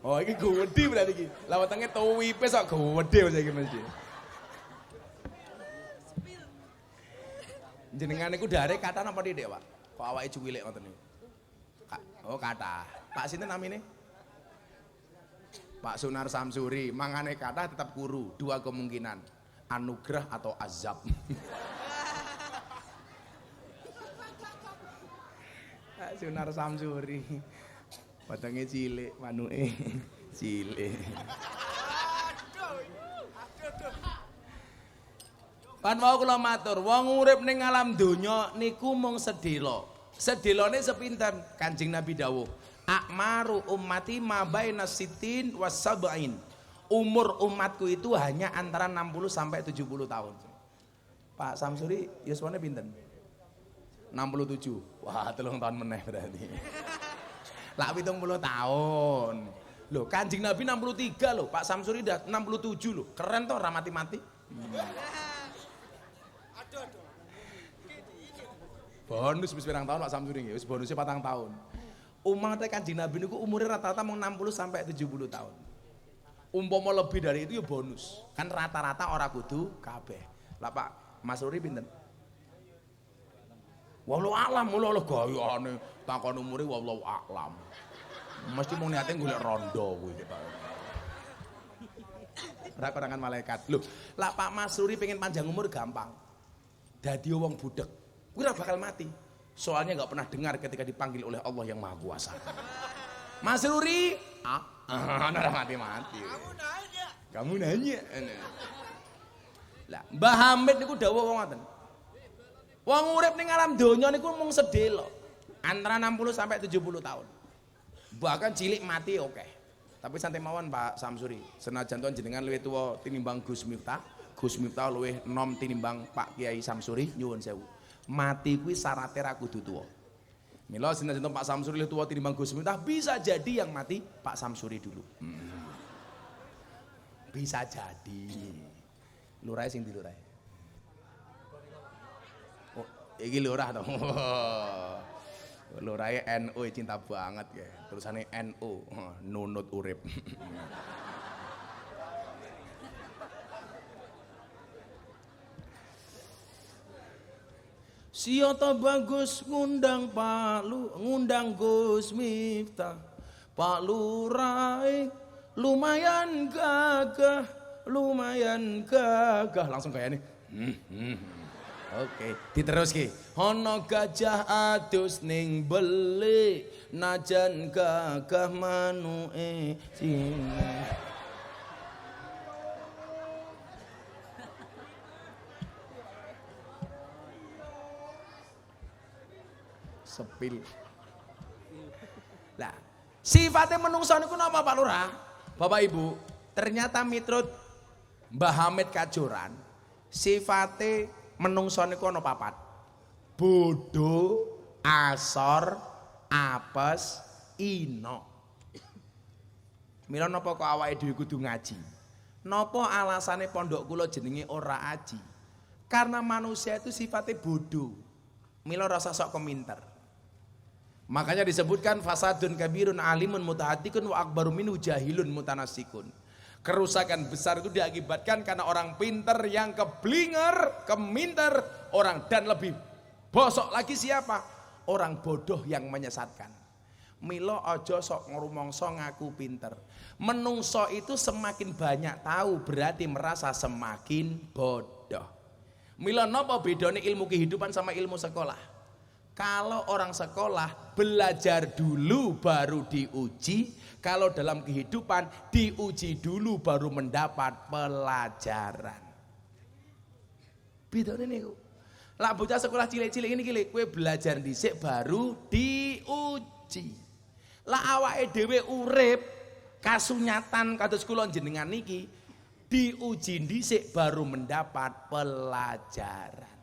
Oh, ini gede berarti iki. Lah wetenge tuwipe sok gede saiki mesti. Jenengan niku dare kata napa Dik, Pak? Kok awake cuwilik ngoten niku? Oh, kata. Pak sinten namine? Pak Sunar Samsuri, mangane kata tetap kuru, dua kemungkinan, anugerah atau azab. Pak Sunar Samsuri, wetenge cilik, manuke cilik. Kan mau kula matur, wong urip ning alam donya niku mung sedhela. Sedhelane sepinten? Kanjeng Nabi dawuh, akmaru ummati ma baina sitin was sab'in. Umur umatku itu hanya antara 60 sampai 70 tahun. Pak Samsuri yuswane pinten? 67. Wah, 3 tahun meneh berarti. Lah 70 tahun. Loh, Kanjeng Nabi 63 loh, Pak Samsuri dah 67 loh. Keren toh, ra mati-mati. Aduh. Bonus wis pirang tahun Pak Samsuri nggih, wis bonusnya 4 tahun. Umatnya Kanjeng Nabi niku umurnya rata-rata mau 60 sampai 70 tahun. Umpama lebih dari itu ya bonus. Kan rata-rata ora kudu kabeh. Lah Pak Masuri pinten? Wallahu a'lam, lho gayane takon umure wallahu a'lam. Mesti mung niate golek rondo kuwi kita. Ora korangan malaikat. Lho, lah Pak Masuri pengen panjang umur gampang. Dadi wong budek. Kuwi ora bakal mati. Soalnya nggak pernah dengar ketika dipanggil oleh Allah yang Maha Kuasa. Mas Ruri, nara mati-mati. Kamu nanya. Lah, Mbah Hamid niku dawuh wong ngoten. Wong urip ning alam donya niku mung sedhela. Antara 60 sampai 70 tahun. Bahkan cilik mati oke. Tapi santai mawon Pak Samsuri. Senajan tuan jenengan luwih tuwa tinimbang Gus Miftah. Gus Miftah luwih enom tinimbang Pak Kiai Samsuri, nyuwun sewu. Mati kuwi syaratnya ra kudu tuwa. Mila senajan Pak Samsuri luwih tuwa tinimbang Gus Miftah, bisa jadi yang mati Pak Samsuri dulu. Bisa jadi. Lurah sing di lurah. Oh, iki lurah to. Lurahe NU cinta banget ya. Terusane NU, nunut urip. Siapa bagus ngundang ngundang Gus Miftah. Pak Lurah lumayan gagah, langsung kayak ini. Oke, diteruski. Ono gajah adus ning beli, najan gagah manuke sini. Sepil. Lah, sifatnya menungso niku napa Pak Lurah? Bapak Ibu, ternyata miturut Mbah Hamid Kajoran, sifatnya menungso niku ana 4. Bodho, asor, apes, ino. Mila napa kok awake dhewe kudu ngaji? Napa alasane pondok kula jenenge ora aji? Karena manusia itu sifatnya bodoh. Mila rasa sok keminter. Makanya disebutkan fasadun kabirun alimun mutahadikun wa akbaru minhu jahilun mutanasikun. Kerusakan besar itu diakibatkan karena orang pinter yang keblinger, keminter orang, dan lebih bosok lagi siapa? Orang bodoh yang menyesatkan. Milo ojo sok ngurumongso ngaku pinter. Menungso itu semakin banyak tahu berarti merasa semakin bodoh. Milo nopo bedone ilmu kehidupan sama ilmu sekolah? Kalau orang sekolah belajar dulu baru diuji, kalau dalam kehidupan diuji dulu baru mendapat pelajaran. Bedane niku. Lah bocah sekolah cilik-cilik ini gile, kowe belajar dhisik baru diuji. Lah awake dhewe urip kasunyatan kados kula jenengan niki diuji dhisik baru mendapat pelajaran.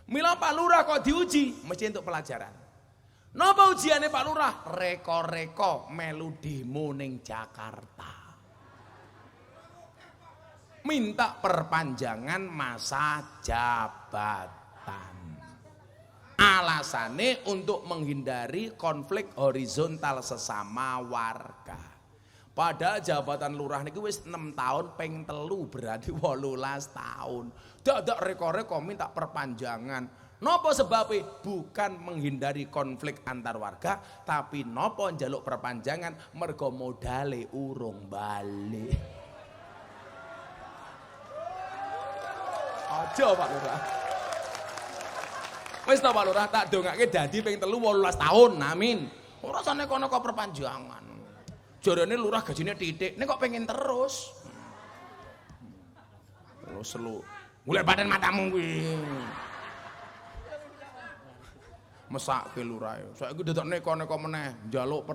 Mila Pak Lurah kok diuji mesti untuk pelajaran. Napa ujiane Pak Lurah? Reko-reko melu demo ning Jakarta. Minta perpanjangan masa jabatan. Alasane untuk menghindari konflik horizontal sesama warga. Padahal jabatan lurah niku wis 6 tahun peng telu berarti 18 tahun. Dak reko-reko minta perpanjangan. Nopo sebabnya? Bukan menghindari konflik antar warga, tapi nopo njaluk perpanjangan mergo modale urung balik. Aja Pak Lurah. Wis ta Pak Lurah tak dongake dadi ping telu 18 tahun. Amin. Ora sane kono kok perpanjangan. Jarane lurah gajinya titik, ini kok pengen terus. Terus lu mulai badan matamu kuwi. Mesake lurah. Saiki dedok neko-neko meneh, njaluk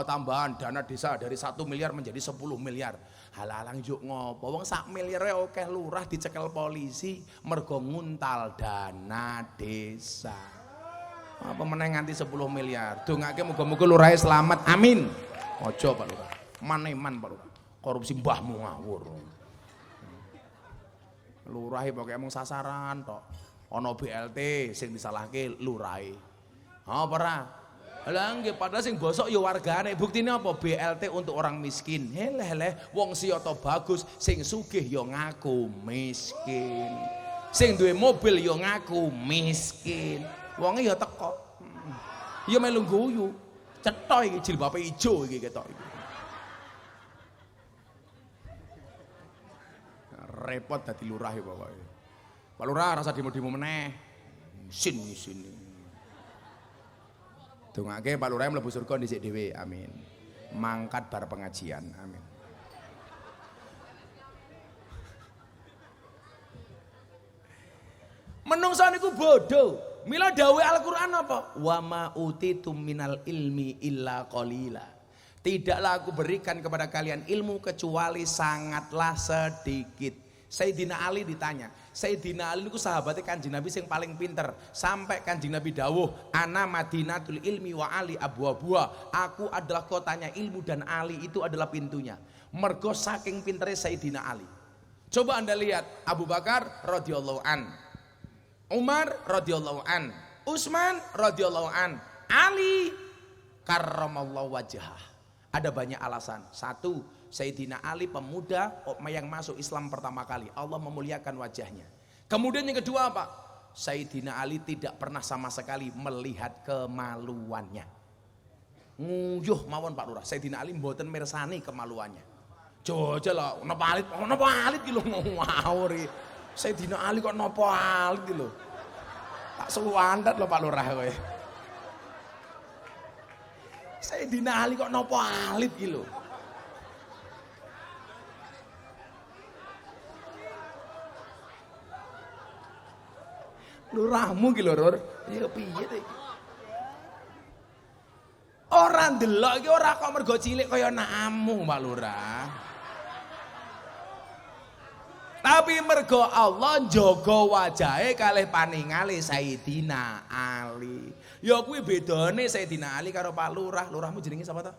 tambahan dana desa dari 1 miliar menjadi 10 miliar. Halalang juk ngopo? Wong sak miliare akeh lurah dicekel polisi mergo nguntal dana desa. Apa meneh nganti 10 miliar. Dongake muga-muga lurahe selamat. Amin. Ojo Pak Lurah, maneman Pak Lurah, korupsi mbahmu ngawur. Lurahe pokoke mung sasaran tok. Ana BLT sing disalahke lurahe. Apa ora? Lah nggih padahal sing bosok ya wargane. Buktine apa? BLT untuk orang miskin. Heleh wong siyata bagus sing sugih ya ngaku miskin. Sing duwe mobil ya ngaku miskin. Wonge ya teko. Ya melu guyu. Cetok iki jilbabe ijo iki ketok iki. Repot dadi lurah iki pokoke. Pak Lurah rasa demo-demo meneh. Isin. Dongake Pak Lurah mlebu surga dhisik dhewe. Amin. Mangkat bar pengajian. Amin. Menungso niku bodoh. Mila dawuh Al-Qur'an apa? Wa ma utitum minal ilmi illa qalila. Tidaklah aku berikan kepada kalian ilmu kecuali sangatlah sedikit. Sayyidina Ali ditanya. Sayyidina Ali niku sahabatnya Kanjeng Nabi sing paling pinter. Sampai Kanjeng Nabi dawuh, "Ana Madinatul ilmi wa Ali abwabuha." Aku adalah kotanya ilmu dan Ali itu adalah pintunya. Mergo saking pintere Sayyidina Ali. Coba Anda lihat Abu Bakar radhiyallahu an. Umar radhiyallahu an, Utsman radhiyallahu an, Ali karramallahu wajhah. Ada banyak alasan. Satu, Sayyidina Ali pemuda yang masuk Islam pertama kali. Allah memuliakan wajahnya. Kemudian yang kedua apa? Sayyidina Ali tidak pernah sama sekali melihat kemaluannya. Nguyuh mawon Pak Lurah. Sayyidina Ali mboten mirsani kemaluannya. Jojo lah, napa alit ki lho ngawur iki. Sayyidina Ali kok nopo alit iki lho. Tak suwandat lho Pak Lurah kowe. Sayyidina Ali kok nopo alit iki lho. Lurahmu ki lho, Lur. Ya piye to iki? Ora ndelok iki ora kok mergo cilik kaya namu Pak Lurah. Tapi mergo Allah njaga wajahe kalih paningale Sayyidina Ali. Ya kuwi bedane Sayyidina Ali karo Pak Lurah. Lurahmu jenenge sapa to?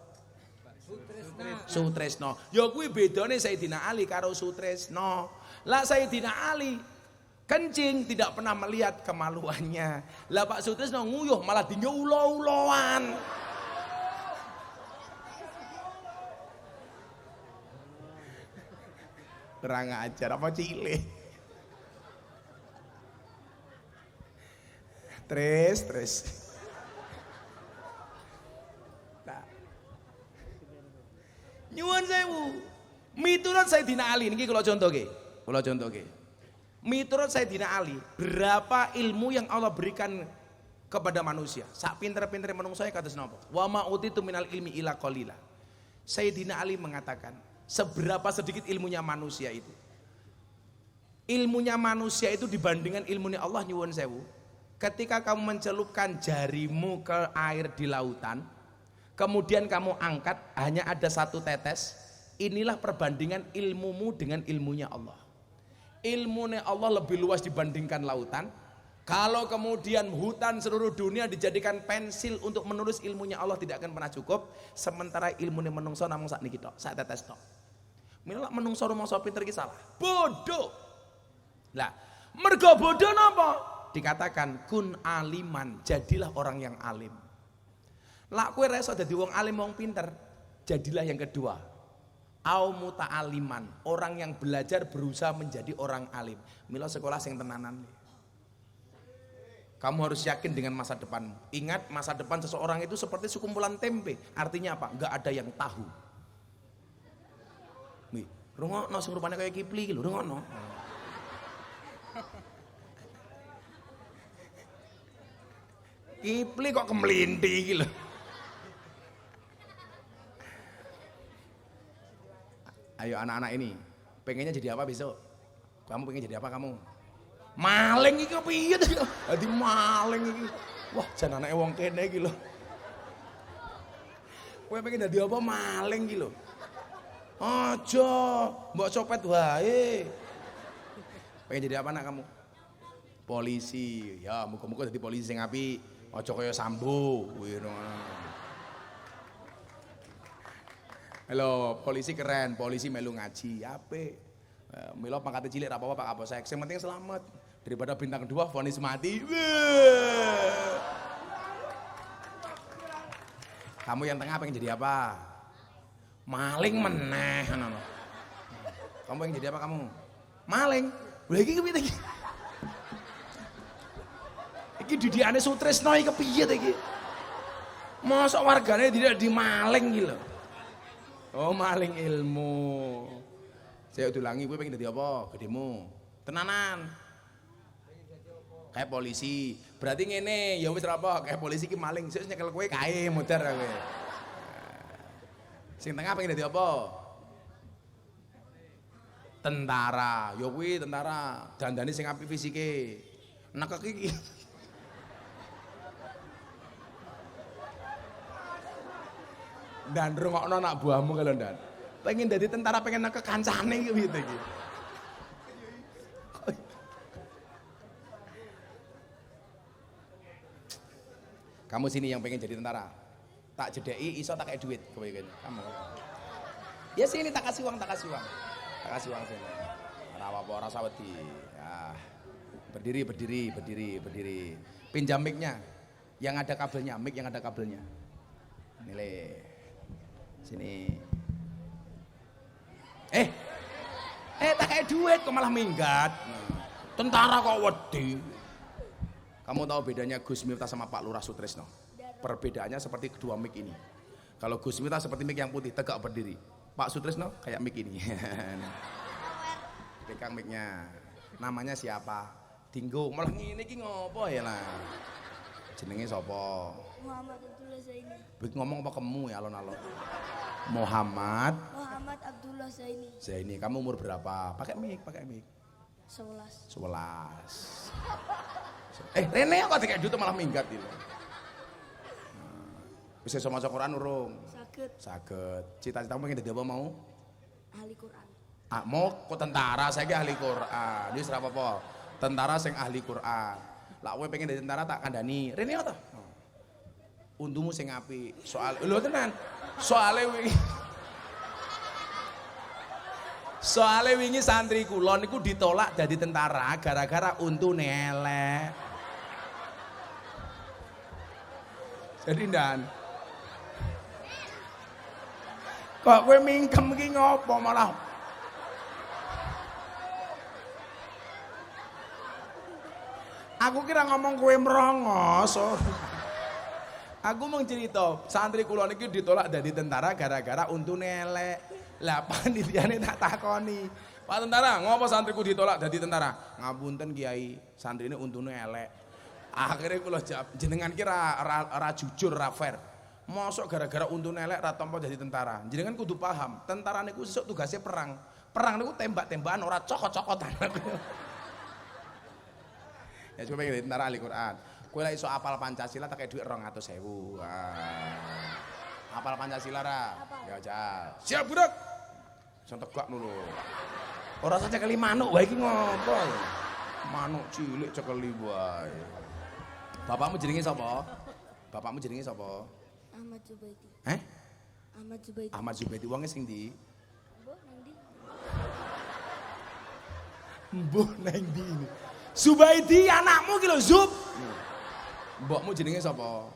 Sutresno. Ya kuwi bedane Sayyidina Ali karo Sutresno. Lah Sayyidina Ali Kencing tidak pernah melihat kemaluannya. Lah Pak Sutrisno nguyuh malah dienggo ulo-uloan. Kurang ajar apa cilik. Terus. Nah. Nyuwun sewu. Miturut Sayyidina Ali niki kula contohke. Miturut Sayyidina Ali, berapa ilmu yang Allah berikan kepada manusia? Sak pinter-pintere menungso kados napa? Wa ma utitu minal ilmi illa qalila. Sayyidina Ali mengatakan, seberapa sedikit ilmunya manusia itu. Ilmunya manusia itu dibandingkan ilmunya Allah nyuwun sewu. Ketika kamu mencelupkan jarimu ke air di lautan, kemudian kamu angkat hanya ada satu tetes, inilah perbandingan ilmumu dengan ilmunya Allah. Ilmunya Allah lebih luas dibandingkan lautan. Kalau kemudian hutan seluruh dunia dijadikan pensil untuk menulis ilmunya Allah tidak akan pernah cukup. Sementara ilmunya menungso namung sak niki tok, sak tetes tok. Mila menungso rumangsa pinter iki salah. Bodoh. Lah, mergo bodoh napa? Dikatakan kun aliman, jadilah orang yang alim. Lah kowe ra iso dadi wong alim wong pinter, jadilah yang kedua. Au muta'aliman, orang yang belajar berusaha menjadi orang alim. Mila sekolah sing tenanan. Kamu harus yakin dengan masa depanmu. Ingat masa depan seseorang itu seperti sekumpulan tempe. Artinya apa? Enggak ada yang tahu. Nih, rungokno sing rupane kaya Kipli iki lho, rungokno. Kipli kok kemlinti iki lho. Ayo anak-anak ini, pengennya jadi apa besok? Kamu pengen jadi apa kamu? Maling iki piye to? Dadi maling iki. Wah, jan anake wong kene iki lho. Kowe pengen dadi apa maling iki lho? Aja, mbok copet wae. Pengen jadi apa anak kamu? Polisi. Ya, muga-muga dadi polisi sing apik. Aja kaya Sambo. Halo, polisi keren, polisi melu ngaji, apik. Milo pangkatnya cilik ra apa-apa Pak Kapolsek. Yang penting selamat. Daripada bintang kedua vonis mati. Kamu yang tengah pengen jadi apa? Maling meneh. Kamu pengen jadi apa kamu? Maling. Lha iki kepiye iki? Iki didikane Sutrisno iki kepiye to iki? Mosok wargane tidak dimaling iki lho. Oh maling ilmu. Saya ulangi, gue pengen jadi apa? Gedemu. Tenanan. Kayak polisi. Berarti ngene, ya wis apa? Kayak polisi ki maling. Sik nyekel kowe kae muter kowe. Sing tengah pengen jadi apa? Tentara. Ya kuwi tentara. Dandane sing apik fisike. Nekek iki. Dan rungokno anak buahmu kalau ndan. Pengen jadi tentara, pengen nang kekancane gitu iki. Kamu sini yang pengen jadi tentara. Tak jedeki iso tak kayak duit kowe iki. Kamu. Ya sini tak kasih uang. Tak kasih uang sini. Ora apa-apa, ora usah wedi. Ya. Berdiri. Pinjam mic-nya. Yang ada kabelnya, mic yang ada kabelnya. Nilai. Sini. Tak kayak duit kok malah minggat. Tentara kok wedi. Kamu tahu bedanya Gus Miftah sama Pak Lurah Sutrisno? Perbedaannya seperti kedua mic ini. Kalau Gus Miftah seperti mic yang putih, tegak berdiri. Pak Sutrisno kayak mic ini. Pegang mic-nya. Namanya siapa? Tinggo. Malah ngene iki ngopo ya lah. Jenenge sapa? Muhammad Abdullah Zaini. Bik ngomong apa kamu ya alon-alon? Muhammad Abdullah Zaini. Zaini, kamu umur berapa? Pakai mic. 11. Rene kok kayak gitu malah minggat itu. Bisa maca Quran urung? Saged. Cita-citamu pengen dadi apa mau? Ahli Quran. Mau kok tentara, saya ahli Quran. Wis ora apa-apa. Tentara sing ahli Quran. Lah kowe pengen dadi tentara tak kandhani. Rene to? Untumu sing apik. Soal lho tenan. Soale Soale wingi santri kula niku ditolak dadi tentara gara-gara untune elek. Jadi ndan. Kok kowe mingkem iki ngopo malah? Aku kira ngomong kowe merongos. Aku mau cerita, santri kula niki ditolak dadi tentara gara-gara untune elek. Lah panitiane tak takoni. Pak tentara, ngopo santriku ditolak dadi tentara? Ngapunten Kiai, santrine untune elek. Akhirnya kula jawab, jenengan kira ra jujur, ra fair. Mosok gara-gara untune elek ra tampa dadi tentara. Jenengan kudu paham, tentara niku sesuk tugasnya perang. Perang niku tembak-tembakan ora cokot-cokotan. Ya coba jadi tentara ahli Quran. Kowe lek iso apal Pancasila tak kei dhuwit 200.000. Apal Pancasila ra? Ya jal. Siap budak. Sing tegak lho. Ora saja kali manuk wae iki ngopo? Manuk cilik cekeli wae. Bapakmu jenenge sapa? Bapakmu jenenge sapa? Ahmad Zubaidi. Ahmad Zubaidi. Ahmad Zubaidi wonge sing ndi? Mbok nang ndi? Mbuh nang ndi? Zubaidi anakmu ki lho Zub. Mbokmu jenenge sapa?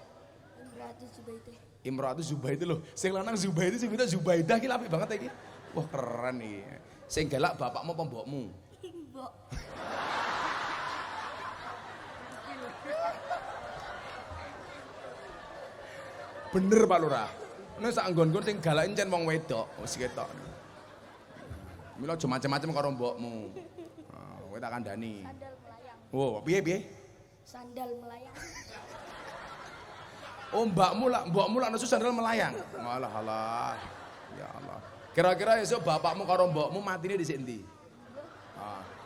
Imratu Zubaidi. Imratu Zubaidi lho. Sing lanang Zubaidi sing wedok Zubaidah ki apik banget iki. Wah keren iki. Sing galak bapakmu apa mbokmu? Mbok. Bener Pak Lurah. Nek sak nggon-nggon sing galak encen wong wedok, wis ketok. Mila aja macem-macem karo mbokmu. Kowe tak kandhani. Sandal melayang. Oh, piye? Sandal melayang. Oh, mbokmu lak nesu sandal melayang. Malah halah. Ya Allah. Kira-kira esuk bapakmu karo mbokmu matine dhisik endi?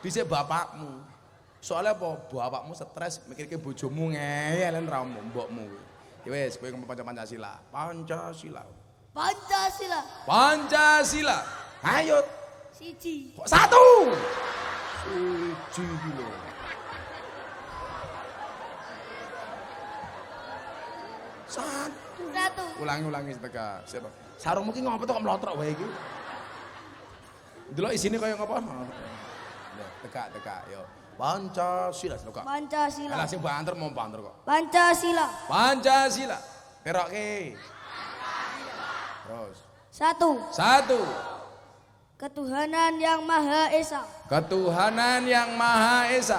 Dhisik bapakmu. Soalnya apa? Bapakmu stres mikirke bojomu ngeyelen ra mbokmu. Ya wis, kowe ngomong Pancasila. Pancasila. Pancasila. Pancasila. Ayo. Siji. Kok satu? Siji iki lho. Satu. Ulangi seteka. Siapa? Sarungmu ki ngopo to kok mlotrok wae iki? Delok isine kaya ngopo? Teka yo. Pancasila teka. Pancasila. Lah sing banter mau banter kok. Pancasila. Pancasila. Terokke. Terus. Satu. 1. Ketuhanan yang Maha Esa. Ketuhanan yang Maha Esa.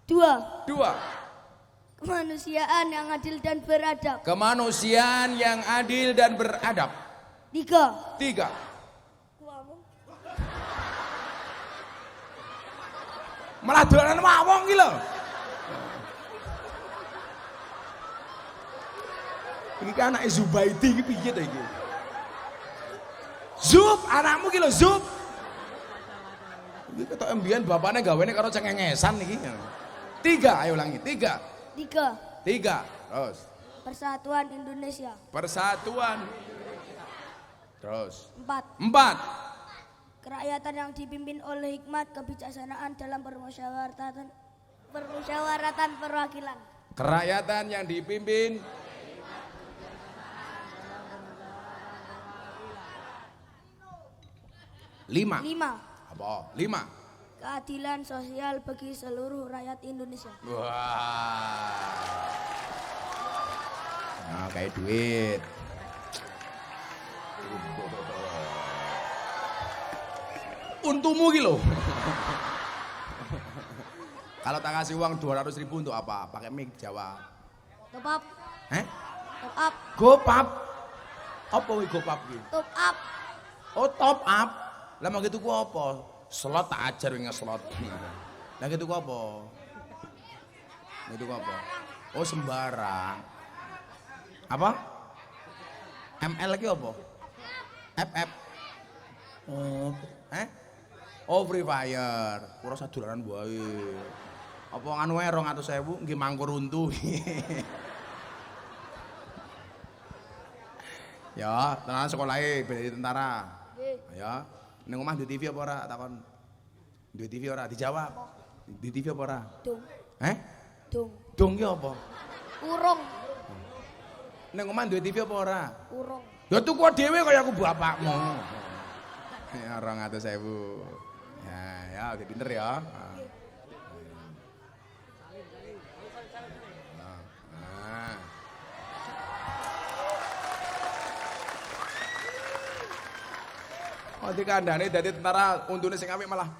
2. 2. Kemanusiaan yang adil dan beradab. Kemanusiaan yang adil dan beradab. 3. 3. Malah dolanan mawong iki lho. Iki kan anake Zubaidi iki piye to iki? Zub, anakmu ki lho Zub. Iki ketok mbiyen bapakne gawene karo cengengesan iki. 3, ayo ulangi. 3. 3. Terus. Persatuan Indonesia. Persatuan. Terus. 4. 4. Kerakyatan yang dipimpin oleh hikmat kebijaksanaan dalam permusyawaratan perwakilan. Kerakyatan yang dipimpin Lima. Apa? 5. Keadilan sosial bagi seluruh rakyat Indonesia. Wah. Nah, kayak duit. Untumu gitu loh. Kalau tak kasih uang 200.000 untuk apa? Pakai mic Jawa. Top up. Top up. Gopap. Apa wih gopap gitu? Top up. Oh top up. Lah mau gitu ku apa? Slot tak ajar wing slot. Lah gitu ku apa? Gitu ku apa? Oh sembarang. Apa? ML lagi apa? FF. Oh, Oh Free Fire. Ora sadolanan wae. Apa nganu wae 200.000 nggih mangkur untu. Ya, tenan sekolahe bela tentara. Ya. Ning omah duwe TV apa ora takon? Duwe TV ora dijawab. Duwe TV apa ora? Dong. Dong. Dong ki apa? Urung. Ning omah duwe TV apa ora? Urung. Ya tuku dhewe kaya aku bapakmu. Ya 200.000. Ya, udah pinter ya. Nah. Oh, dikandani dadi tentara untune sing apik malah.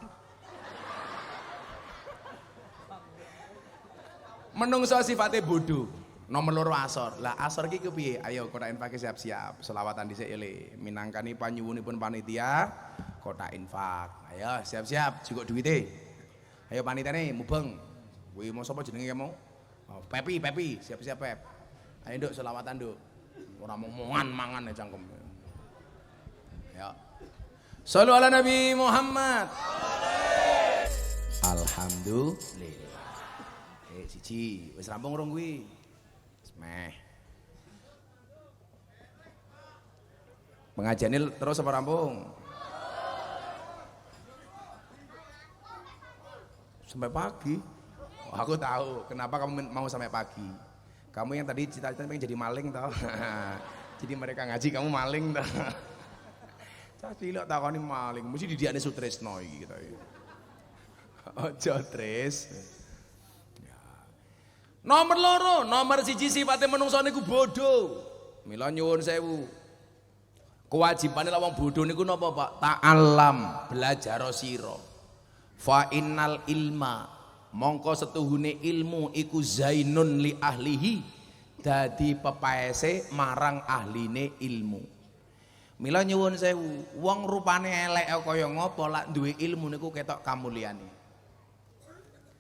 Menungso sifate bodoh. Nomor loro asor. Lah asor iki kepiye? Ayo kotak infak siap-siap. Selawatan dhisik ele. Minangkani panyuwunipun panitia kotak infak. Ayo siap-siap jukuk duwite. Ayo panitiane mubeng. Kuwi mau sapa jenenge kamu? Oh, Pepi, siap-siap Pep. Ayo Nduk selawatan Nduk. Ora mangan ya cangkem. Ya. Shallu ala Nabi Muhammad. Alhamdulillah. Siji, wis rampung rong kuwi. Meh. Pengajian terus apa rampung? Sampai pagi. Oh, aku tahu kenapa kamu mau sampai pagi. Kamu yang tadi cita-cita pengen jadi maling tau. Jadi mereka ngaji kamu maling tau. Cah cilik takoni maling, mesti didikane Sutresno iki gitu. Ojo Tris. Nomor loro, nomor siji sifate menungso niku bodoh. Mila nyuwun sewu. Kewajibane lawang bodoh niku napa, Pak? Ta'allam, belajar sira. Fa innal ilma, mongko setuhune ilmu iku zainun li ahlihi, dadi pepaese marang ahline ilmu. Mila nyuwun sewu, wong rupane elek kaya ngapa lak duwe ilmu niku ketok kamulyane.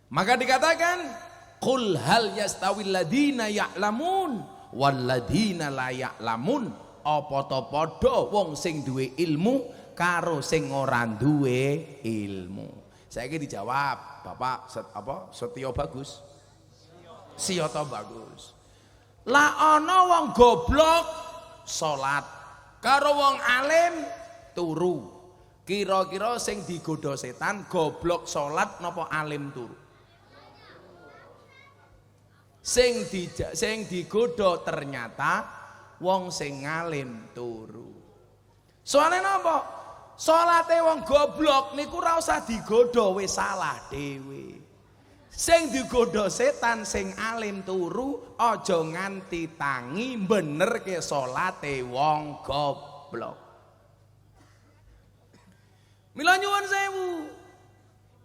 Maka dikatakan qul hal yastawil ladina ya'lamun wal ladina la ya'lamun, apa to padha wong sing duwe ilmu karo sing ora duwe ilmu. Saiki dijawab Bapak Setyo Bagus. Siyata Bagus. Lah ana wong goblok salat karo wong alim turu. Kira-kira sing digodha setan goblok salat napa alim turu? Sing digodha ternyata wong sing ngalim turu. Soale napa? Salate wong goblok niku ora usah digodha wis salah dhewe. Sing digodha setan sing alim turu aja nganti tangi benerke salate wong goblok. Mila nyuwun sewu.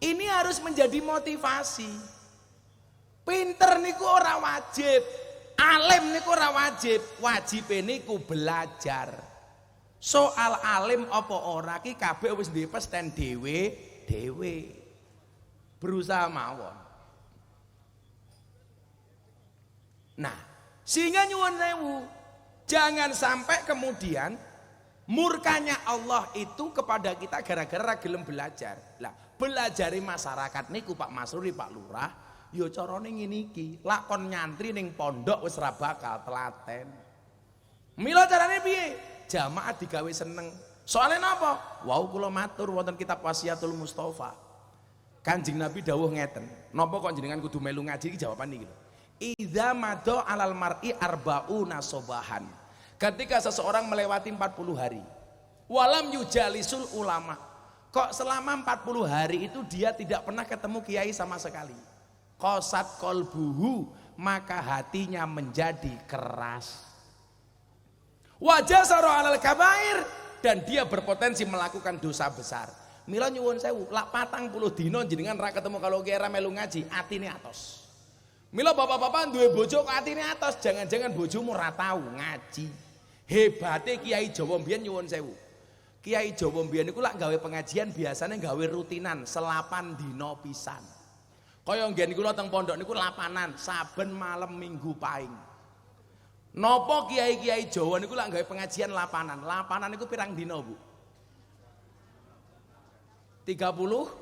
Ini harus menjadi motivasi. Pinter niku ora wajib, alim niku ora wajib, wajibe niku belajar. Soal alim apa ora ki kabeh wis duwe pesten dhewe. Berusaha mawon. Nah, sehingga nyuwun sewu, jangan sampai kemudian murkanya Allah itu kepada kita gara-gara gelem belajar. Lah, belajari masyarakat niku Pak Masruri, Pak Lurah, ya carane ngene iki, lakon nyantri ning pondok wis ra bakal telaten. Mila carane piye? Jamaah digawe seneng. Soale napa? Wau kula matur wonten kitab Wasiatul Mustofa. Kanjeng Nabi dawuh ngeten. Napa kok jenengan kudu melu ngaji iki jawaban iki lho. Idza madha alal mar'i arbauna sobahan. Ketika seseorang melewati 40 hari. Walam yujalisul ulama. Kok selama 40 hari itu dia tidak pernah ketemu kiai sama sekali. Qasat qalbuhu, maka hatinya menjadi keras. Wajah saro alal kabair, dan dia berpotensi melakukan dosa besar. Mila nyuwun sewu, lak 40 dino jenengan ra ketemu kalau kiai ra melu ngaji, atine atos. Mila bapak-bapak duwe bojo kok atine atos, jangan-jangan bojomu ra tau ngaji. Hebate Kiai Jawa mbiyen nyuwun sewu. Kiai Jawa mbiyen niku lak gawe pengajian biasanya gawe rutinan selapan dino pisan. Kaya nggen kula teng pondok niku lapanan saben malam Minggu Pahing. Napa kiai-kiai Jawa niku lak gawe pengajian lapanan. Lapanan niku pirang dina, Bu? 35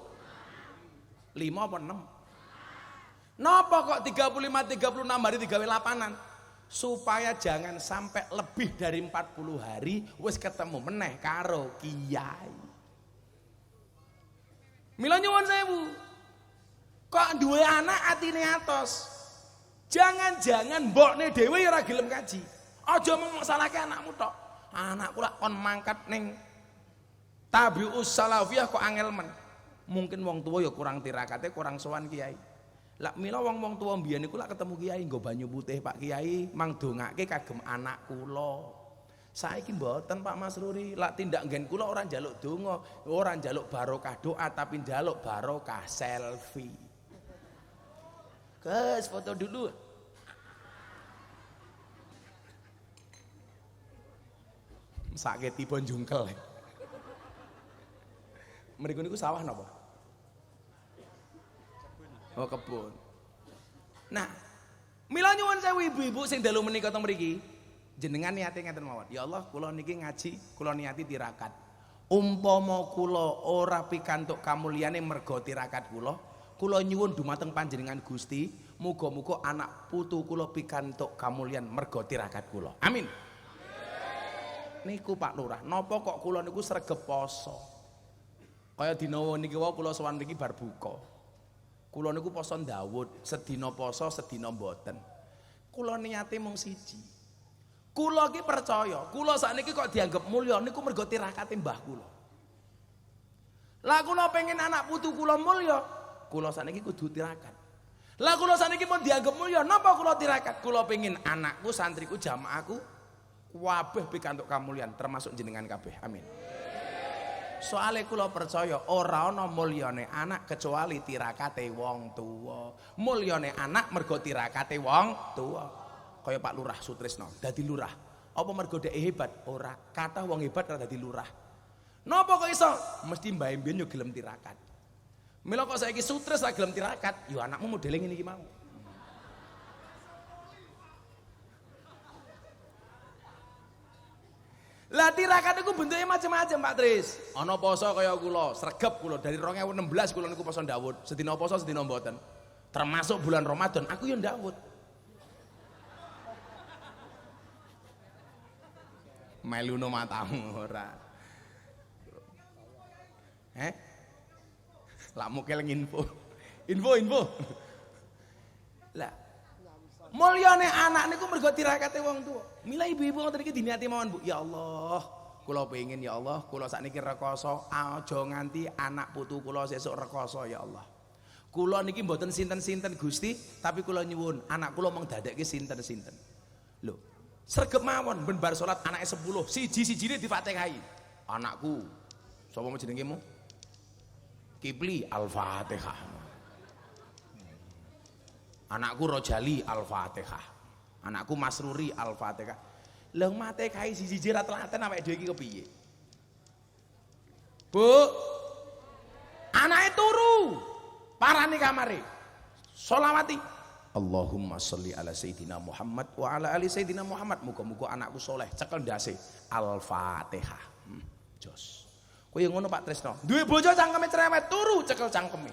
apa 6? Napa kok 35 36 hari digawe lapanan? Supaya jangan sampai lebih dari 40 hari wis ketemu meneh karo kiai. Mila nyuwun sewu. Kok duwe anak atine atos. Jangan-jangan mbokne dhewe ya ora gelem kaji. Aja mung masalahke anakmu tok. Anakku lak kon mangkat ning Tabi'us salafiyah kok angel men. Mungkin wong tua ya kurang tirakate, kurang sowan kiai. Lah mila wong-wong tua mbiyen niku lak ketemu kiai nggo banyu putih, Pak Kiai, mang dongake kagem anak kula. Saiki mboten Pak Masruri, lak tindak nggen kula ora njaluk donga, ora njaluk barokah doa tapi njaluk barokah selfie. Gus, foto dulu. Sakit tiba jungkel. Mriku niku sawah napa? Oh kebun. Nah, mila nyuwun sewu ibu-ibu sing dalu menika teng mriki, jenengan niate ngeten mawon. Ya Allah, kula niki ngaji, kula niati tirakat. Umpama kula ora pikantuk kamulyane merga tirakat kula nyuwun dumateng panjenengan Gusti, muga-muga anak putu kula pikantuk kamulyan merga tirakat kula. Amin. Niku Pak Lurah, napa kok kula niku sregep poso? Kaya dina niki wae kula sowan mriki bar buka. Kula niku poso Daud, sedina poso, sedina mboten. Kula niate mung siji. Kula ki percaya, kula sakniki kok dianggep mulya niku mergo tirakate mbah kula. Lah kula pengen anak putu kula mulya, kula sakniki kudu tirakat. Lah kula sakniki pun dianggep mulya, napa kula tirakat? Kula pengen anakku, santriku, jamaahku kabeh pikantuk kamulyan termasuk jenengan kabeh. Amin. Soale kula percaya ora ana mulyane anak kecuali tirakate wong tuwa. Mulyane anak mergo tirakate wong tuwa. Kaya Pak Lurah Sutrisno dadi lurah. Apa mergo dhek hebat? Ora, kathah wong hebat ora dadi lurah. Napa kok iso? Mesti mbah mbiyen yo gelem tirakat. Mila kok saiki Sutris ra gelem tirakat, yo anakmu modele ngene iki mau. Lah tirakat iku bentuke macam-macam Pak Tris. Ana poso kaya kula, sregep kula dari 2016 kula niku poso Daud, sedina poso sedina mboten. Termasuk bulan Ramadan aku yo Daud. Meluno matamu ora. Lakmu keleng info. Info. Lah mulyane anak niku mergo tirakate wong tuwa. Mila ibu-ibu ngoten iki diniati mawon, Bu. Ya Allah, kula pengin ya Allah, kula sakniki rekoso aja nganti anak putu kula sesuk rekoso ya Allah. Kula niki mboten sinten-sinten Gusti, tapi kula nyuwun anak kula mung dadekke sinten-sinten. Lho, sregep mawon ben bar salat anake 10, siji-sijine difatihai. Anakku, sapa jenengmu? Kipli Al-Fatihah. Anakku Rojali Al-Fatihah. Anakku Masruri Al-Fatihah. Lah Fatihah siji ra telaten awake dhewe iki kepiye? Bu. Anake turu. Parani kamare. Sholawati. Allahumma sholli ala sayyidina Muhammad wa ala ali sayyidina Muhammad. Muga-muga anakku soleh, cekel ndase Al-Fatihah. Jos. Kowe ngono Pak Tresno. Duwe bojo cangkeme cerewet, turu cekel cangkeme.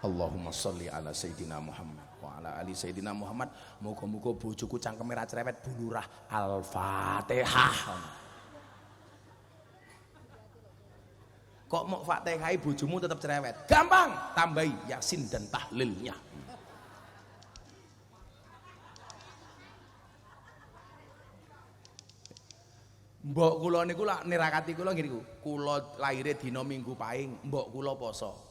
Allahumma sholli ala sayyidina Muhammad wa ala ali sayyidina Muhammad. Muga-muga bojoku cangkeme ra cerewet bulurah. Al-Fatihah. Kok mau Fatihah bojomu tetap cerewet? Gampang, tambahi Yasin dan tahlilnya. Mbok kula niku lak nirakati kula ngene niku. Kula laire dina Minggu Pahing, mbok kula poso.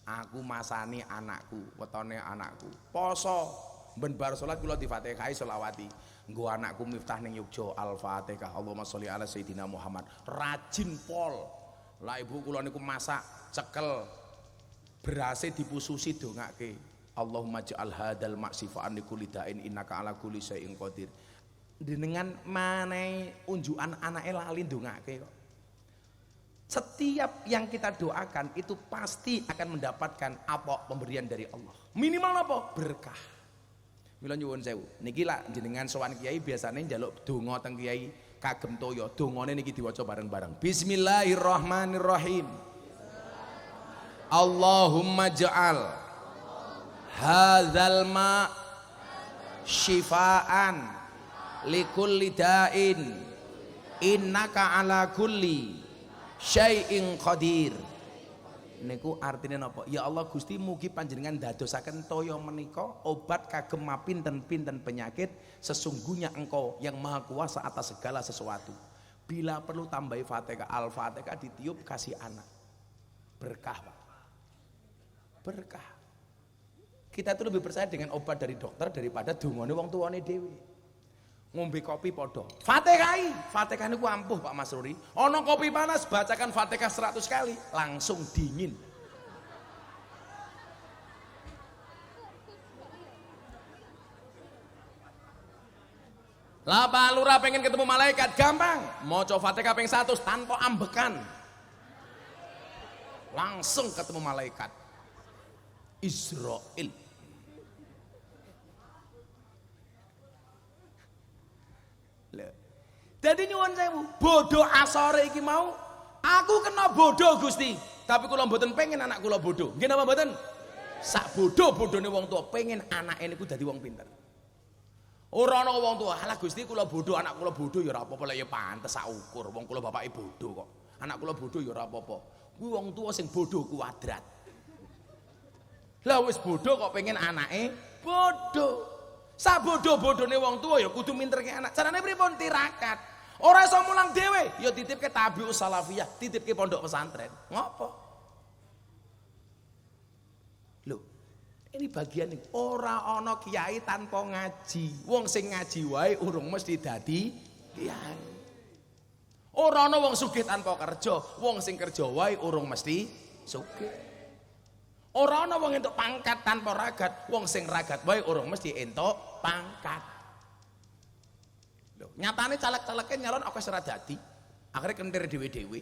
Aku masani anakku, wetone anakku. Poso ben bar salat kula di Fatihah selawati. Nggo anakku Miftah ning Yogya Al-Fatihah. Allahumma sholli ala sayyidina Muhammad. Rajin pol. Lah ibu kula niku masak, cekel. Berase dipususi dongake. Allahumma ja'al hadzal maksifaan likulli da'in innaka ala kulli syai'in qadir. Dengan manai unjukan anake lali dongake kok. Setiap yang kita doakan itu pasti akan mendapatkan apa pemberian dari Allah. Minimal apa? Berkah. Mila nyuwun sewu. Niki lak jenengan sowan kiai biasane njaluk donga teng kiai kagem toya. Dongane niki diwaca bareng-bareng. Bismillahirrahmanirrahim. Allahumma ja'al hadzal ma syifaan likulli da'in innaka ala kulli syai'in qadir. Niku artinya napa? Ya Allah Gusti mugi panjenengan dadosaken toya menika obat kagem mapinten-pinten penyakit. Sesungguhnya Engkau yang maha kuasa atas segala sesuatu. Bila perlu tambahi Fatihah, Al-Fatihah ditiup kasih anak. Berkah, Pak. Berkah. Kita tuh lebih percaya dengan obat dari dokter daripada dungane wong tuane dhewe. Ngombe kopi podo. Fatihah niku ampuh Pak Mas Ruri. Ono kopi panas bacakan Fatihah 100 kali langsung dingin. Lah Pak Lurah pengen ketemu malaikat gampang. Maca Fatihah ping 100 tanpa ambekan. Langsung ketemu malaikat. Israil. Jadi nyuwun sewu, bodoh asore iki mau, aku kena bodoh Gusti, tapi kula mboten pengen anak kula bodoh. Nggih napa mboten? Sak bodoh-bodone wong tua pengen anake niku dadi wong pinter. Ora ana wong tua, alah Gusti kula bodoh, anak kula bodoh ya ora apa-apa, lha ya pantes sak ukur. Wong kula bapake bodoh kok. Anak kula bodoh ya ora apa-apa. Kuwi wong tua sing bodoh kuadrat. Lah wis bodoh kok pengen anake bodoh. Sak bodoh-bodone wong tua ya kudu minterke anak. Carane pripun? Tirakat. Ora iso mulang dhewe, ya titipke Tabius Salafiyah, titipke pondok pesantren. Ngopo? Lho, ini bagian nih. Ora ana kiai tanpa ngaji. Wong sing ngaji wae urung mesti dadi kiai. Ora ana wong sugih tanpa kerja. Wong sing kerja wae urung mesti sugih. Ora ana wong entuk pangkat tanpa ragat. Wong sing ragat wae urung mesti entuk pangkat. Loh, nyatane caleg-calegke nyalon aku wis ora dadi. Akhire kentir dhewe-dhewe.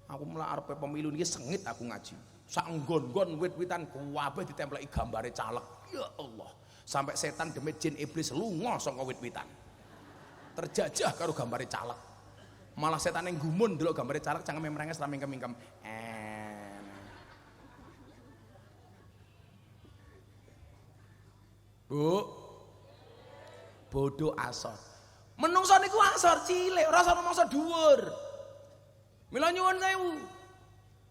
Aku mulai arep pemilu niki sengit aku ngaji. Sak nggon-nggon wit-witan kabeh ditempleki gambare caleg. Ya Allah. Sampai setan demit jin iblis lunga saka wit-witan. Terjajah karo gambare caleg. Malah setan yang gumun delok gambare caleg cangkeme merenges ra mingkem-mingkem. Bu, bodoh asor. Menungso niku asor cilik, ora usah menungso dhuwur. Mila nyuwun sewu.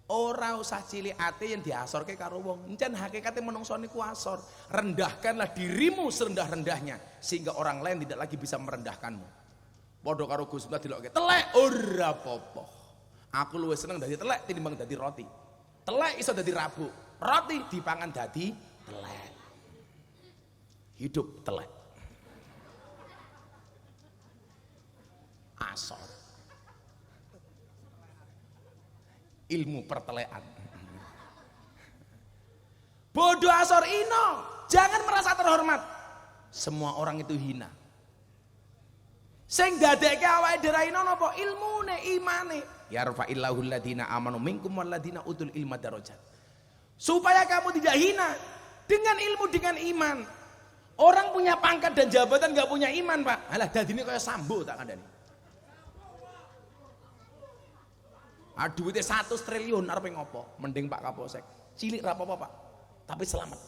Ora usah cilik ati yang diasorke karo wong. Encen hakikate menungso niku asor. Rendahkanlah dirimu serendah-rendahnya sehingga orang lain tidak lagi bisa merendahkanmu. Padha karo Gus Miftah dilokke telek ora apa-apa. Aku luwih seneng dadi telek tinimbang dadi roti. Telek iso dadi rabuk, roti dipangan dadi telek. Hidup telek. Asor. Ilmu pertelekan. Bodoh asor ino. Jangan merasa terhormat. Semua orang itu hina. Sing dadekke awake dhewe ino napa? Ilmune, imane. Yarfa'illahu alladziina aamanu minkum walladzina utul ilma darajat. Supaya kamu tidak hina dengan ilmu, dengan iman. Orang punya pangkat dan jabatan nggak punya iman, Pak. Alah dadine kaya Sambo tak kandhani. Duitnya 100 triliun arep ngopo? Mending Pak Kapolsek. Cilik ra apa-apa, Pak. Tapi selamat.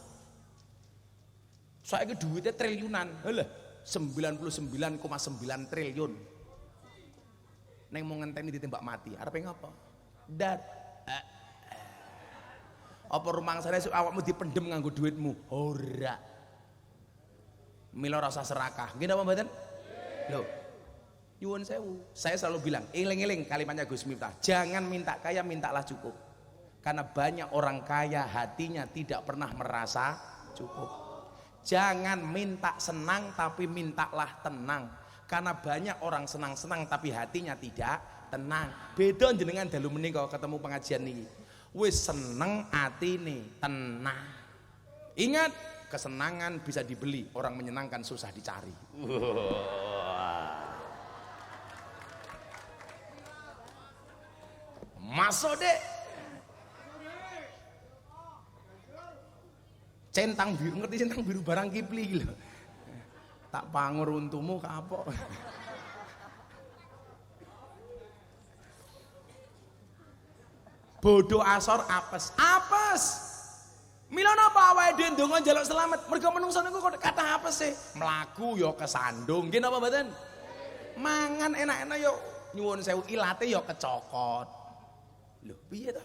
Saiki duitnya triliunan. Halah, 99,9 triliun. Neng mau ngenteni ditembak mati. Arep ngopo? Dar. Apa rumangsane awakmu dipendem nganggo duitmu? Ora. Mila rasa serakah. Nggih napa mboten? Loh. Nyuwun sewu. Saya selalu bilang, eling-eling kalimatnya Gus Miftah. Jangan minta kaya, mintalah cukup. Karena banyak orang kaya hatinya tidak pernah merasa cukup. Jangan minta senang tapi mintalah tenang. Karena banyak orang senang-senang tapi hatinya tidak tenang. Beda jenengan dalu menika ketemu pengajian niki. Wis seneng atine tenang. Ingat, kesenangan bisa dibeli, orang menyenangkan susah dicari. Masuk deh. Centang biru, ngerti centang biru barang Kipli gitu. Tak pangur untumu kapok. Bodoh asor apes. Apes. Mila napa awake dhewe ndonga njaluk selamat? Mergo menungso niku kata apa sih? Mlaku ya kesandung. Nggih napa mboten? Mangan enak-enak yo nyuwun sewu ilate yo kecokot. Lho, piye ta?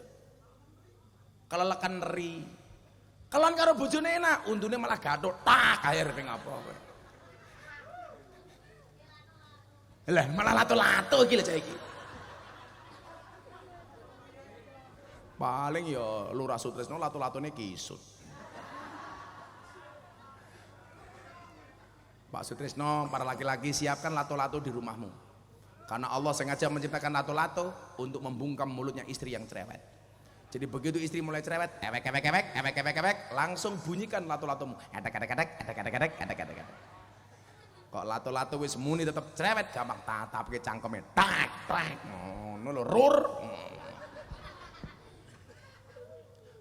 Kelelekan neri. Kelon karo bojone enak, untune malah gathuk. Tak air ping apa kowe. Lah malah lato-lato iki lho cah iki. Paling ya Lurah Sutresno lato-latone kisut. Pak Sutresno, para laki-laki siapkan lato-lato di rumahmu. Karena Allah sengaja menciptakan lato-lato untuk membungkam mulutnya istri yang cerewet. Jadi begitu istri mulai cerewet, ewek, langsung bunyikan lato-latomu. Edek. Kok lato-lato wis muni tetep cerewet, gampang tatapke cangkeme. Tak. Ngono lho, rur.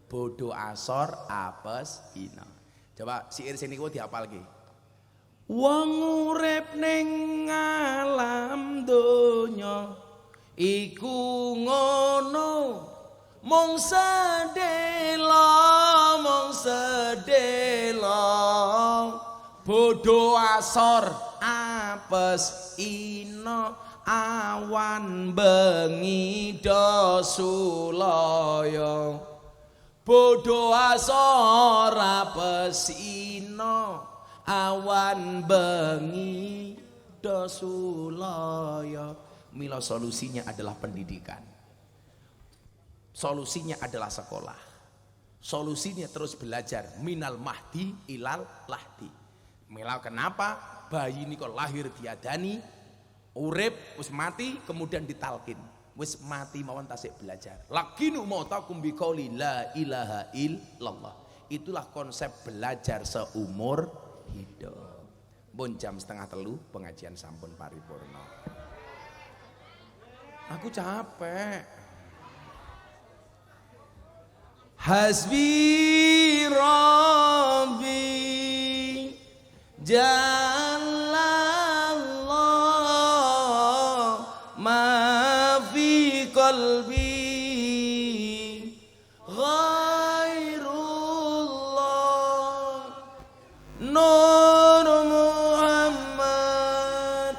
Bodo asor apes ina. Coba siir sini ku dihafalke. Wong urip ning alam donya iku ngono mung sedelo bodo asor apes ina awan bengi do sulaya bodo asor apes ina awan bengi do sulaya. Mila solusinya adalah pendidikan, solusinya adalah sekolah, solusinya terus belajar minal mahdi ilal lahdi. Mila kenapa bayi ini kok lahir diadani, urip wis mati kemudian ditalkin, wis mati mawon tasik belajar. Lakinu mautakum biqauli la ilaha illallah. Itulah konsep belajar seumur hidup. Bon jam 2:30 pengajian sampun paripurna. Aku capek. Hasbi Rabbi Jalallah ma fi qalbi Nur Muhammad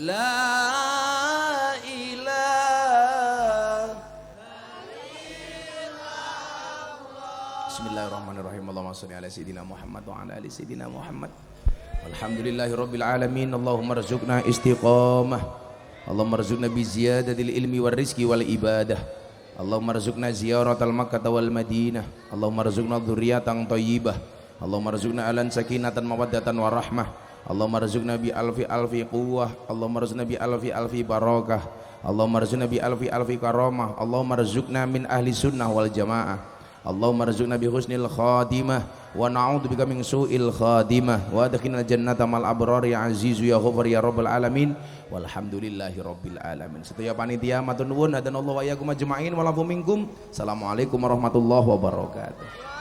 La ilah Bismillahirrahmanirrahim. Allahumma sholli ala sayyidina Muhammad wa ala ali sayyidina Muhammad. Alhamdulillahirabbil alamin. Allahumma rzuqna istiqamah. Allahumma rzuqna bi ziyadatil ilmi war rizqi wal ibadah. Allahumma rzuqna ziyaratal Makkah wal Madinah. Allahumma rzuqna dzurriyyatan thayyibah. Allahumma rzuqna alan sakinatan mawaddatan warahmah. Allahumma rzuqna bi alfi quwwah. Allahumma rzuqna bi alfi barakah. Allahumma rzuqna bi alfi karamah. Allahumma rzuqna min ahli sunnah wal jamaah. Allahumma rzuqna bi husnil khatimah wa na'udzubika min su'il khatimah wa adkhilna jannata mal abrar ya azizu ya ghafur ya rabbal alamin walhamdulillahi rabbil alamin. Sedaya panitia matur nuwun hadanallahu wa iyyakum ajma'in wa lafu minkum. Assalamualaikum warahmatullahi wabarakatuh.